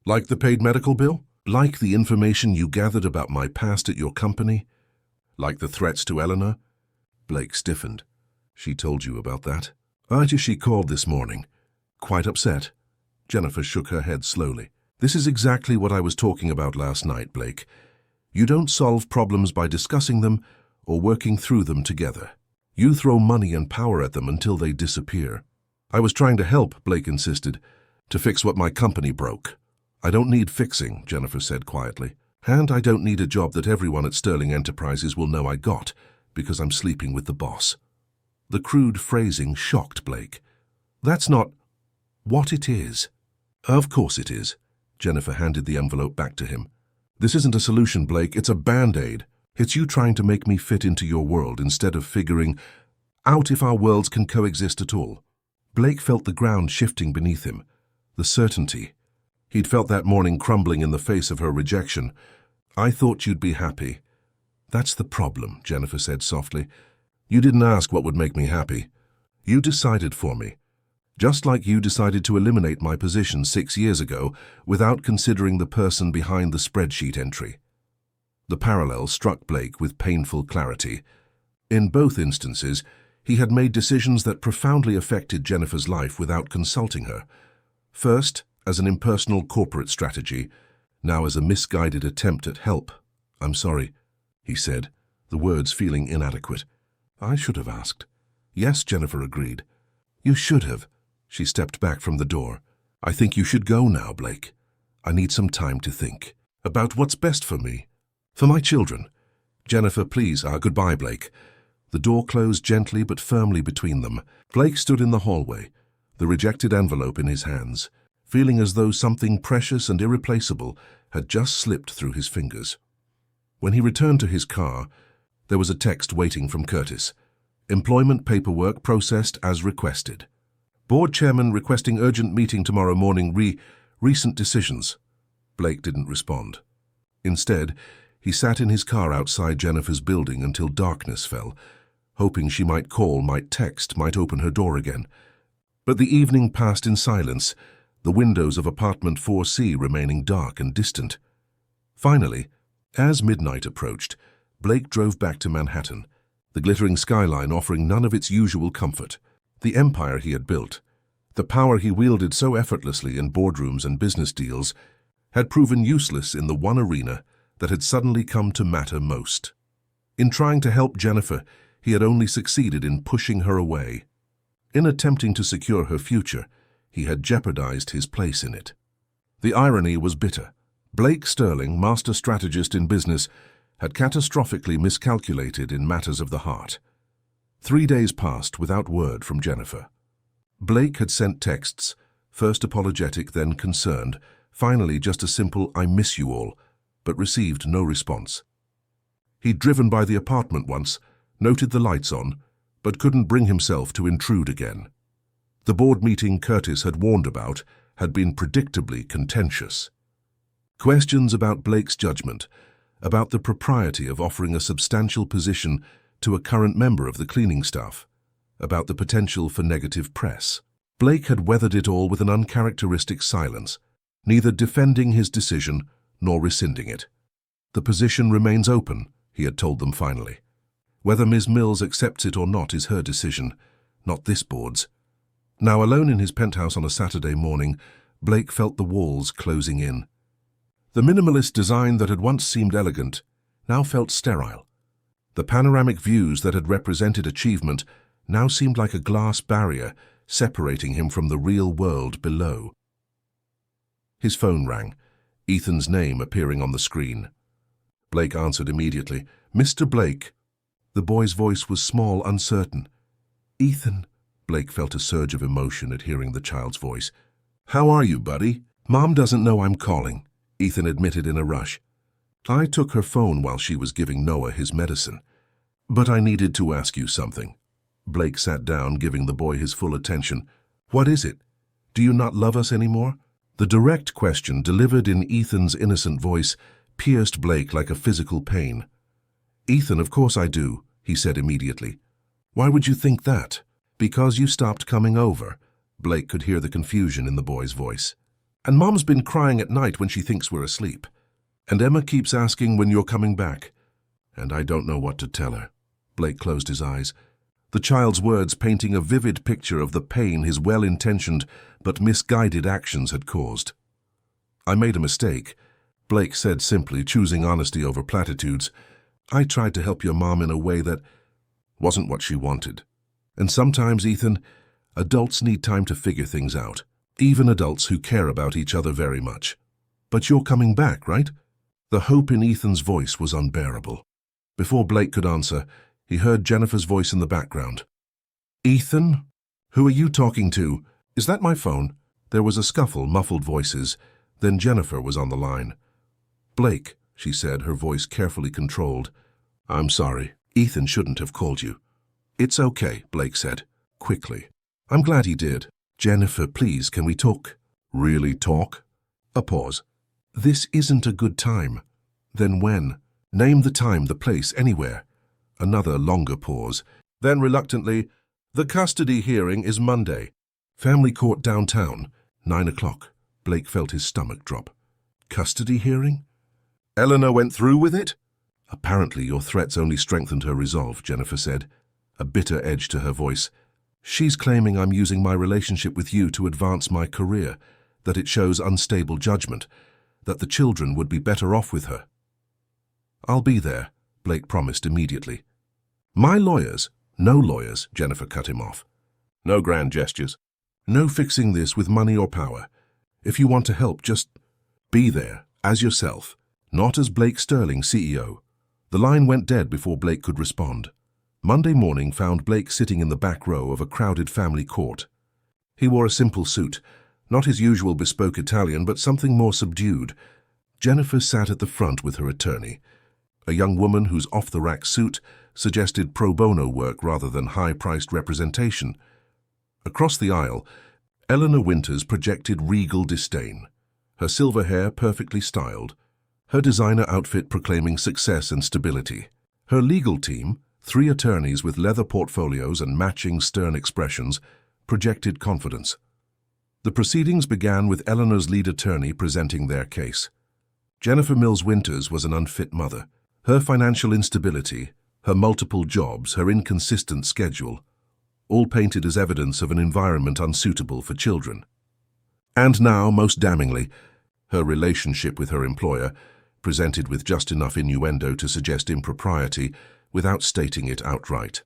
"Like the paid medical bill? Like the information you gathered about my past at your company? Like the threats to Eleanor?" Blake stiffened. "She told you about that?" She called this morning. Quite upset. Jennifer shook her head slowly. This is exactly what I was talking about last night, Blake. You don't solve problems by discussing them or working through them together. You throw money and power at them until they disappear. I was trying to help, Blake insisted, to fix what my company broke. I don't need fixing, Jennifer said quietly. And I don't need a job that everyone at Sterling Enterprises will know I got because I'm sleeping with the boss. The crude phrasing shocked Blake. That's not what it is. Of course it is. Jennifer handed the envelope back to him. This isn't a solution, Blake. It's a band-aid. It's you trying to make me fit into your world instead of figuring out if our worlds can coexist at all. Blake felt the ground shifting beneath him, the certainty. He'd felt that morning crumbling in the face of her rejection. I thought you'd be happy. That's the problem, Jennifer said softly. You didn't ask what would make me happy. You decided for me. Just like you decided to eliminate my position 6 years ago without considering the person behind the spreadsheet entry. The parallel struck Blake with painful clarity. In both instances, he had made decisions that profoundly affected Jennifer's life without consulting her. First, as an impersonal corporate strategy, now as a misguided attempt at help. I'm sorry, he said, the words feeling inadequate. I should have asked. Yes, Jennifer agreed. You should have. She stepped back from the door. I think you should go now, Blake. I need some time to think about what's best for me, for my children. Jennifer, please, goodbye, Blake. The door closed gently but firmly between them. Blake stood in the hallway, the rejected envelope in his hands, feeling as though something precious and irreplaceable had just slipped through his fingers. When he returned to his car, there was a text waiting from Curtis. Employment paperwork processed as requested. Board chairman requesting urgent meeting tomorrow morning. Recent decisions. Blake didn't respond. Instead, he sat in his car outside Jennifer's building until darkness fell, hoping she might call, might text, might open her door again. But the evening passed in silence, the windows of apartment 4C remaining dark and distant. Finally, as midnight approached, Blake drove back to Manhattan, the glittering skyline offering none of its usual comfort. The empire he had built, the power he wielded so effortlessly in boardrooms and business deals, had proven useless in the one arena that had suddenly come to matter most. In trying to help Jennifer, he had only succeeded in pushing her away. In attempting to secure her future, he had jeopardized his place in it. The irony was bitter. Blake Sterling, master strategist in business, had catastrophically miscalculated in matters of the heart. 3 days passed without word from Jennifer. Blake had sent texts, first apologetic, then concerned, finally just a simple "I miss you all," but received no response. He'd driven by the apartment once, noted the lights on, but couldn't bring himself to intrude again. The board meeting Curtis had warned about had been predictably contentious. Questions about Blake's judgment, about the propriety of offering a substantial position to a current member of the cleaning staff, about the potential for negative press. Blake had weathered it all with an uncharacteristic silence, neither defending his decision nor rescinding it. The position remains open, he had told them finally. Whether Ms. Mills accepts it or not is her decision, not this board's. Now alone in his penthouse on a Saturday morning, Blake felt the walls closing in. The minimalist design that had once seemed elegant now felt sterile. The panoramic views that had represented achievement now seemed like a glass barrier separating him from the real world below. His phone rang, Ethan's name appearing on the screen. Blake answered immediately. "Mr. Blake." The boy's voice was small, uncertain. "Ethan." Blake felt a surge of emotion at hearing the child's voice. "How are you, buddy?" "Mom doesn't know I'm calling," Ethan admitted in a rush. "I took her phone while she was giving Noah his medicine. But I needed to ask you something." Blake sat down, giving the boy his full attention. "What is it? Do you not love us anymore?" The direct question, delivered in Ethan's innocent voice, pierced Blake like a physical pain. "Ethan, of course I do," he said immediately. "Why would you think that?" "Because you stopped coming over." Blake could hear the confusion in the boy's voice. "And Mom's been crying at night when she thinks we're asleep. And Emma keeps asking when you're coming back. And I don't know what to tell her." Blake closed his eyes, the child's words painting a vivid picture of the pain his well-intentioned, but misguided actions had caused. "I made a mistake," Blake said simply, choosing honesty over platitudes. "I tried to help your mom in a way that wasn't what she wanted. And sometimes, Ethan, adults need time to figure things out, even adults who care about each other very much. But you're coming back, right?" The hope in Ethan's voice was unbearable. Before Blake could answer, he heard Jennifer's voice in the background. "Ethan? Who are you talking to? Is that my phone?" There was a scuffle, muffled voices. Then Jennifer was on the line. "Blake," she said, her voice carefully controlled. "I'm sorry. Ethan shouldn't have called you." "It's okay," Blake said, quickly. "I'm glad he did." "Jennifer, please, can we talk?" "Really talk?" A pause. "This isn't a good time." "Then when?" "Name the time, the place, anywhere." Another longer pause. Then reluctantly, "The custody hearing is Monday. Family court downtown, 9 o'clock. Blake felt his stomach drop. "Custody hearing? Eleanor went through with it?" "Apparently your threats only strengthened her resolve," Jennifer said, a bitter edge to her voice. "She's claiming I'm using my relationship with you to advance my career, that it shows unstable judgment, that the children would be better off with her." "I'll be there," Blake promised immediately. "My lawyers?" "No lawyers," Jennifer cut him off. "No grand gestures. No fixing this with money or power. If you want to help, just be there, as yourself, not as Blake Sterling, CEO. The line went dead before Blake could respond. Monday morning found Blake sitting in the back row of a crowded family court. He wore a simple suit, not his usual bespoke Italian, but something more subdued. Jennifer sat at the front with her attorney, a young woman whose off-the-rack suit suggested pro bono work rather than high-priced representation. Across the aisle, Eleanor Winters projected regal disdain, her silver hair perfectly styled, her designer outfit proclaiming success and stability. Her legal team, 3 attorneys with leather portfolios and matching stern expressions, projected confidence. The proceedings began with Eleanor's lead attorney presenting their case. Jennifer Mills Winters was an unfit mother. Her financial instability, her multiple jobs, her inconsistent schedule, all painted as evidence of an environment unsuitable for children. And now, most damningly, her relationship with her employer, presented with just enough innuendo to suggest impropriety without stating it outright.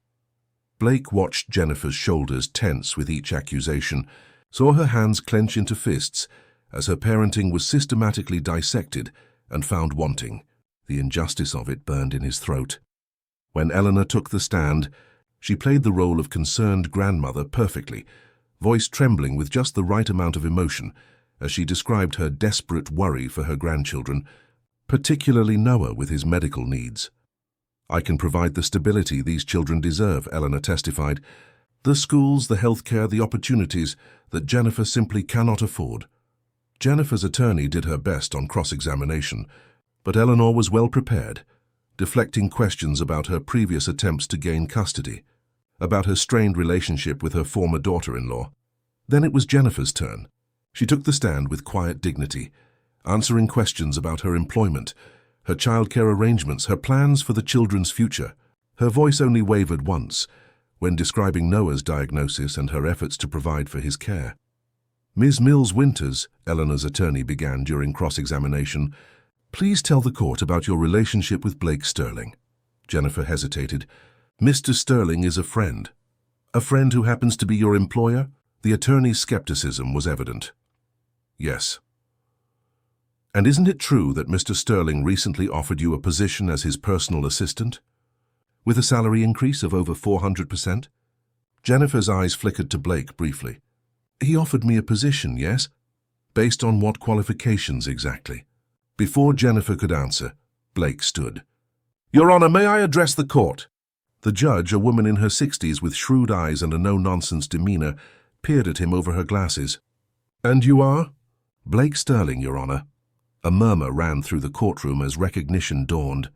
Blake watched Jennifer's shoulders tense with each accusation, saw her hands clench into fists as her parenting was systematically dissected and found wanting. The injustice of it burned in his throat. When Eleanor took the stand, she played the role of concerned grandmother perfectly, voice trembling with just the right amount of emotion as she described her desperate worry for her grandchildren, particularly Noah with his medical needs. "I can provide the stability these children deserve," Eleanor testified. "The schools, the healthcare, the opportunities that Jennifer simply cannot afford." Jennifer's attorney did her best on cross-examination, but Eleanor was well prepared, deflecting questions about her previous attempts to gain custody, about her strained relationship with her former daughter-in-law. Then it was Jennifer's turn. She took the stand with quiet dignity, answering questions about her employment, her childcare arrangements, her plans for the children's future. Her voice only wavered once, when describing Noah's diagnosis and her efforts to provide for his care. "Ms. Mills Winters," Eleanor's attorney began during cross-examination, "please tell the court about your relationship with Blake Sterling." Jennifer hesitated. "Mr. Sterling is a friend. A friend who happens to be your employer?" The attorney's skepticism was evident. "Yes." "And isn't it true that Mr. Sterling recently offered you a position as his personal assistant, with a salary increase of over 400%? Jennifer's eyes flickered to Blake briefly. "He offered me a position, yes? Based on what qualifications exactly?" Before Jennifer could answer, Blake stood. "Your Honor, may I address the court?" The judge, a woman in her 60s with shrewd eyes and a no-nonsense demeanor, peered at him over her glasses. "And you are?" "Blake Sterling, Your Honor." A murmur ran through the courtroom as recognition dawned.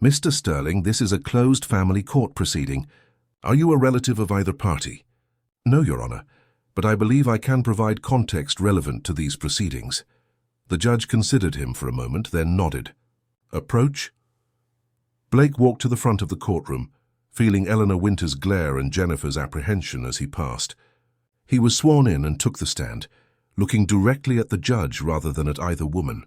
"Mr. Sterling, this is a closed family court proceeding. Are you a relative of either party?" "No, Your Honor, but I believe I can provide context relevant to these proceedings." The judge considered him for a moment, then nodded. "Approach." Blake walked to the front of the courtroom, feeling Eleanor Winters' glare and Jennifer's apprehension as he passed. He was sworn in and took the stand, looking directly at the judge rather than at either woman.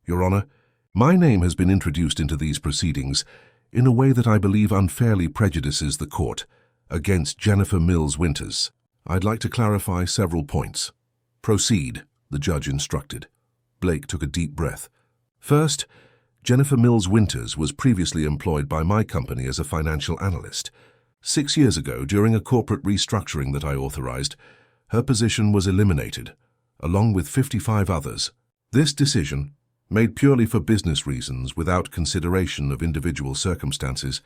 Your Honor, my name has been introduced into these proceedings in a way that I believe unfairly prejudices the court against Jennifer Mills Winters. I'd like to clarify several points. Proceed, the judge instructed. Blake took a deep breath. First, Jennifer Mills Winters was previously employed by my company as a financial analyst. 6 years ago, during a corporate restructuring that I authorized, her position was eliminated, along with 55 others. This decision, made purely for business reasons without consideration of individual circumstances,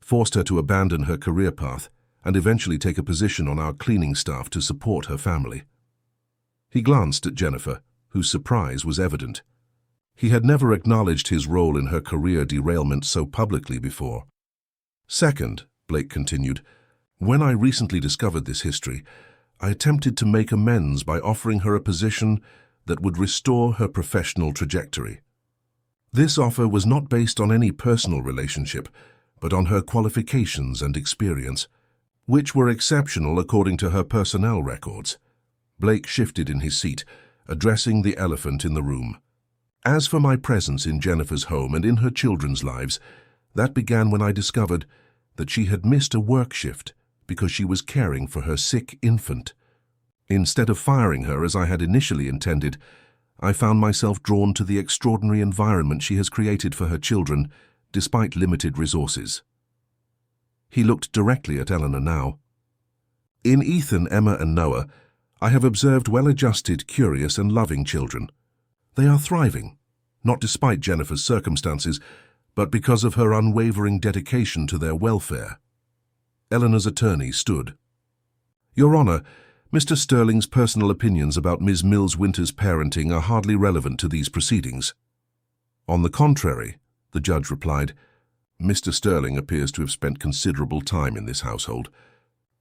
forced her to abandon her career path and eventually take a position on our cleaning staff to support her family. He glanced at Jennifer, whose surprise was evident. He had never acknowledged his role in her career derailment so publicly before. Second, Blake continued, when I recently discovered this history, I attempted to make amends by offering her a position that would restore her professional trajectory. This offer was not based on any personal relationship, but on her qualifications and experience, which were exceptional according to her personnel records. Blake shifted in his seat, addressing the elephant in the room. As for my presence in Jennifer's home and in her children's lives, that began when I discovered that she had missed a work shift because she was caring for her sick infant. Instead of firing her as I had initially intended, I found myself drawn to the extraordinary environment she has created for her children, despite limited resources. He looked directly at Eleanor now. In Ethan, Emma, and Noah, I have observed well-adjusted, curious, and loving children. They are thriving, not despite Jennifer's circumstances, but because of her unwavering dedication to their welfare. Eleanor's attorney stood. Your Honor, Mr. Sterling's personal opinions about Ms. Mills Winters' parenting are hardly relevant to these proceedings. On the contrary, the judge replied, Mr. Sterling appears to have spent considerable time in this household.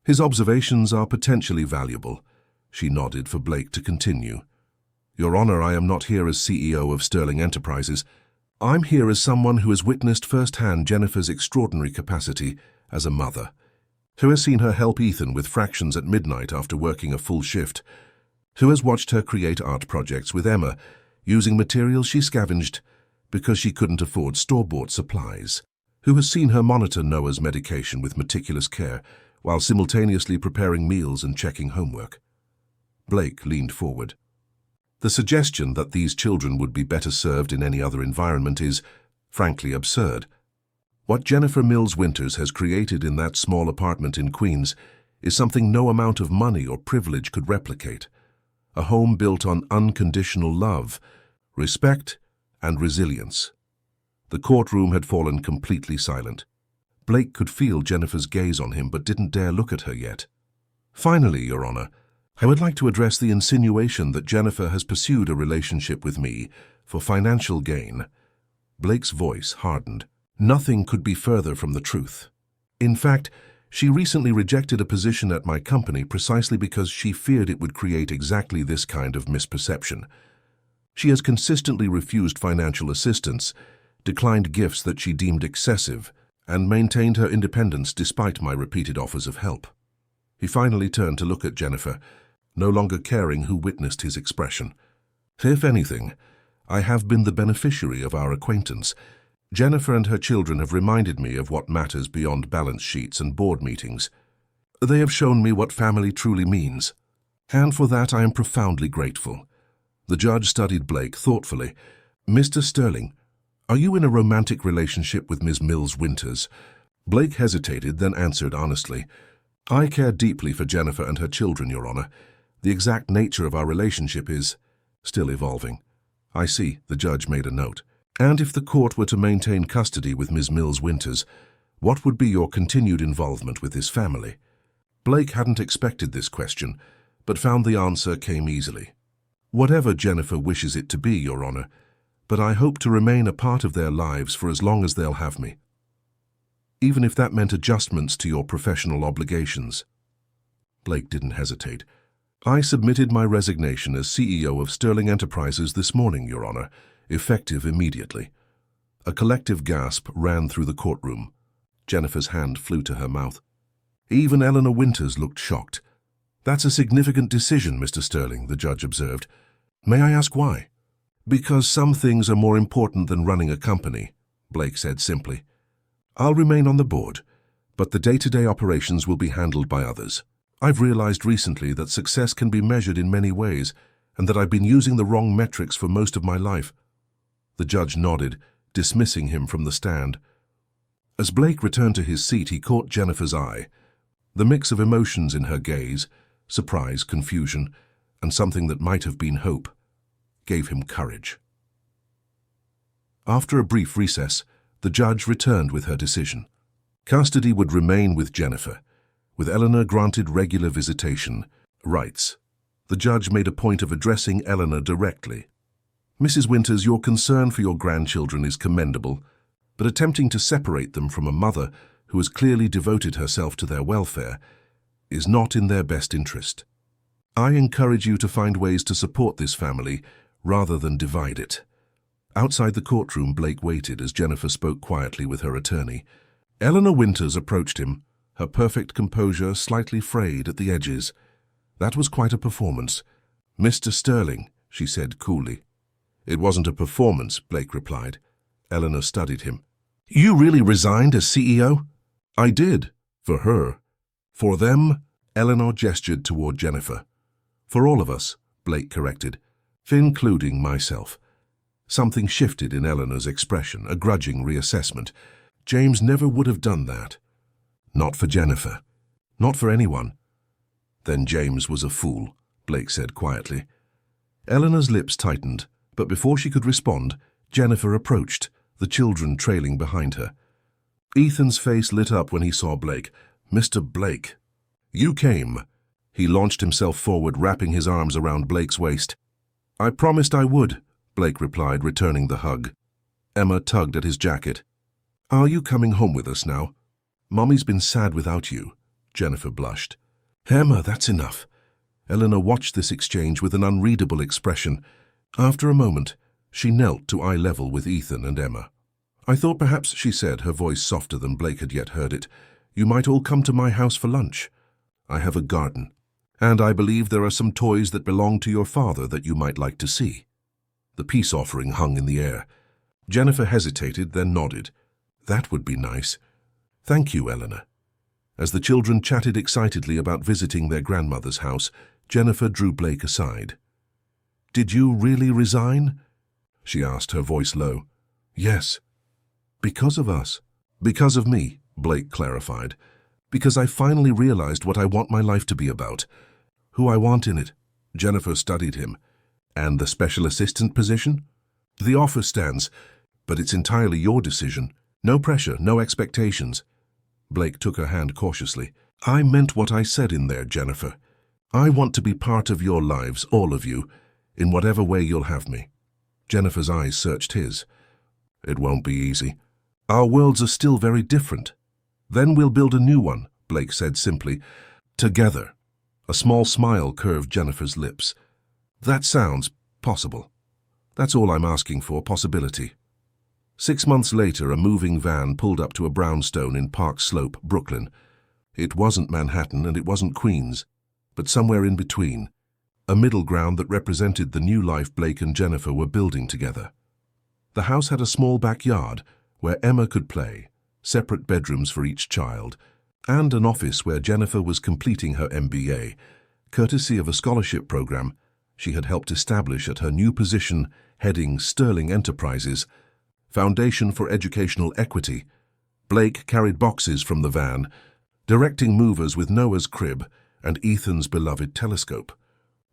His observations are potentially valuable. She nodded for Blake to continue. Your Honor, I am not here as CEO of Sterling Enterprises. I'm here as someone who has witnessed firsthand Jennifer's extraordinary capacity as a mother, who has seen her help Ethan with fractions at midnight after working a full shift, who has watched her create art projects with Emma using materials she scavenged because she couldn't afford store-bought supplies, who has seen her monitor Noah's medication with meticulous care while simultaneously preparing meals and checking homework. Blake leaned forward. The suggestion that these children would be better served in any other environment is, frankly, absurd. What Jennifer Mills Winters has created in that small apartment in Queens is something no amount of money or privilege could replicate. A home built on unconditional love, respect, and resilience. The courtroom had fallen completely silent. Blake could feel Jennifer's gaze on him but didn't dare look at her yet. Finally, Your Honor, I would like to address the insinuation that Jennifer has pursued a relationship with me for financial gain. Blake's voice hardened. Nothing could be further from the truth. In fact, she recently rejected a position at my company precisely because she feared it would create exactly this kind of misperception. She has consistently refused financial assistance, declined gifts that she deemed excessive, and maintained her independence despite my repeated offers of help. He finally turned to look at Jennifer, no longer caring who witnessed his expression. If anything, I have been the beneficiary of our acquaintance. Jennifer and her children have reminded me of what matters beyond balance sheets and board meetings. They have shown me what family truly means, and for that I am profoundly grateful. The judge studied Blake thoughtfully. Mr. Sterling, are you in a romantic relationship with Ms. Mills Winters? Blake hesitated, then answered honestly. I care deeply for Jennifer and her children, Your Honor. The exact nature of our relationship is still evolving. I see, the judge made a note. And if the court were to maintain custody with Ms. Mills Winters, what would be your continued involvement with this family? Blake hadn't expected this question, but found the answer came easily. Whatever Jennifer wishes it to be, Your Honor, but I hope to remain a part of their lives for as long as they'll have me. Even if that meant adjustments to your professional obligations. Blake didn't hesitate. I submitted my resignation as CEO of Sterling Enterprises this morning, Your Honor, effective immediately. A collective gasp ran through the courtroom. Jennifer's hand flew to her mouth. Even Eleanor Winters looked shocked. That's a significant decision, Mr. Sterling, the judge observed. May I ask why? Because some things are more important than running a company, Blake said simply. I'll remain on the board, but the day-to-day operations will be handled by others. I've realized recently that success can be measured in many ways, and that I've been using the wrong metrics for most of my life. The judge nodded, dismissing him from the stand. As Blake returned to his seat, he caught Jennifer's eye. The mix of emotions in her gaze, surprise, confusion, and something that might have been hope, gave him courage. After a brief recess, the judge returned with her decision. Custody would remain with Jennifer, with Eleanor granted regular visitation rights. The judge made a point of addressing Eleanor directly. Mrs. Winters, your concern for your grandchildren is commendable, but attempting to separate them from a mother who has clearly devoted herself to their welfare is not in their best interest. I encourage you to find ways to support this family rather than divide it. Outside the courtroom, Blake waited as Jennifer spoke quietly with her attorney. Eleanor Winters approached him, her perfect composure slightly frayed at the edges. That was quite a performance. Mr. Sterling, she said coolly. It wasn't a performance, Blake replied. Eleanor studied him. You really resigned as CEO? I did. For her. For them? Eleanor gestured toward Jennifer. For all of us, Blake corrected, including myself. Something shifted in Eleanor's expression, a grudging reassessment. James never would have done that. Not for Jennifer. Not for anyone. Then James was a fool, Blake said quietly. Eleanor's lips tightened, but before she could respond, Jennifer approached, the children trailing behind her. Ethan's face lit up when he saw Blake. Mr. Blake. You came. He launched himself forward, wrapping his arms around Blake's waist. I promised I would, Blake replied, returning the hug. Emma tugged at his jacket. Are you coming home with us now? Mommy's been sad without you. Jennifer blushed. Emma, that's enough. Eleanor watched this exchange with an unreadable expression. After a moment, she knelt to eye level with Ethan and Emma. I thought perhaps, she said, her voice softer than Blake had yet heard it, you might all come to my house for lunch. I have a garden, and I believe there are some toys that belong to your father that you might like to see. The peace offering hung in the air. Jennifer hesitated, then nodded. That would be nice. Thank you, Eleanor. As the children chatted excitedly about visiting their grandmother's house, Jennifer drew Blake aside. Did you really resign? She asked, her voice low. Yes. Because of us. Because of me, Blake clarified. Because I finally realized what I want my life to be about. Who I want in it. Jennifer studied him. And the special assistant position? The offer stands, but it's entirely your decision. No pressure, no expectations. Blake took her hand cautiously. I meant what I said in there, Jennifer. I want to be part of your lives, all of you, in whatever way you'll have me. Jennifer's eyes searched his. It won't be easy. Our worlds are still very different. Then we'll build a new one, Blake said simply. Together. A small smile curved Jennifer's lips. That sounds possible. That's all I'm asking for, possibility. 6 months later, a moving van pulled up to a brownstone in Park Slope, Brooklyn. It wasn't Manhattan and it wasn't Queens, but somewhere in between, a middle ground that represented the new life Blake and Jennifer were building together. The house had a small backyard where Emma could play, separate bedrooms for each child, and an office where Jennifer was completing her MBA, courtesy of a scholarship program she had helped establish at her new position heading Sterling Enterprises, Foundation for Educational Equity. Blake carried boxes from the van, directing movers with Noah's crib and Ethan's beloved telescope.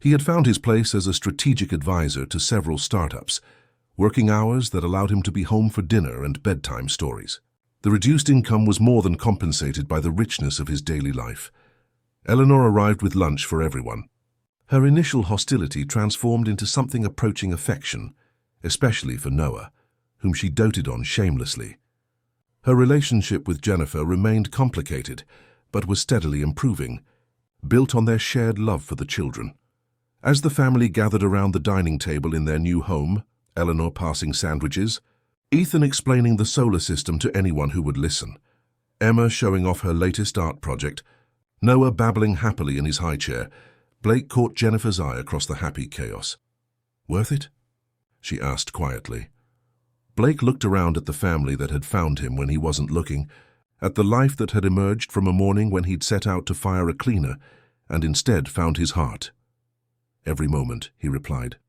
He had found his place as a strategic advisor to several startups, working hours that allowed him to be home for dinner and bedtime stories. The reduced income was more than compensated by the richness of his daily life. Eleanor arrived with lunch for everyone. Her initial hostility transformed into something approaching affection, especially for Noah, whom she doted on shamelessly. Her relationship with Jennifer remained complicated, but was steadily improving, built on their shared love for the children. As the family gathered around the dining table in their new home, Eleanor passing sandwiches, Ethan explaining the solar system to anyone who would listen, Emma showing off her latest art project, Noah babbling happily in his high chair, Blake caught Jennifer's eye across the happy chaos. "Worth it?" she asked quietly. Blake looked around at the family that had found him when he wasn't looking, at the life that had emerged from a morning when he'd set out to fire a cleaner and instead found his heart. "Every moment," he replied.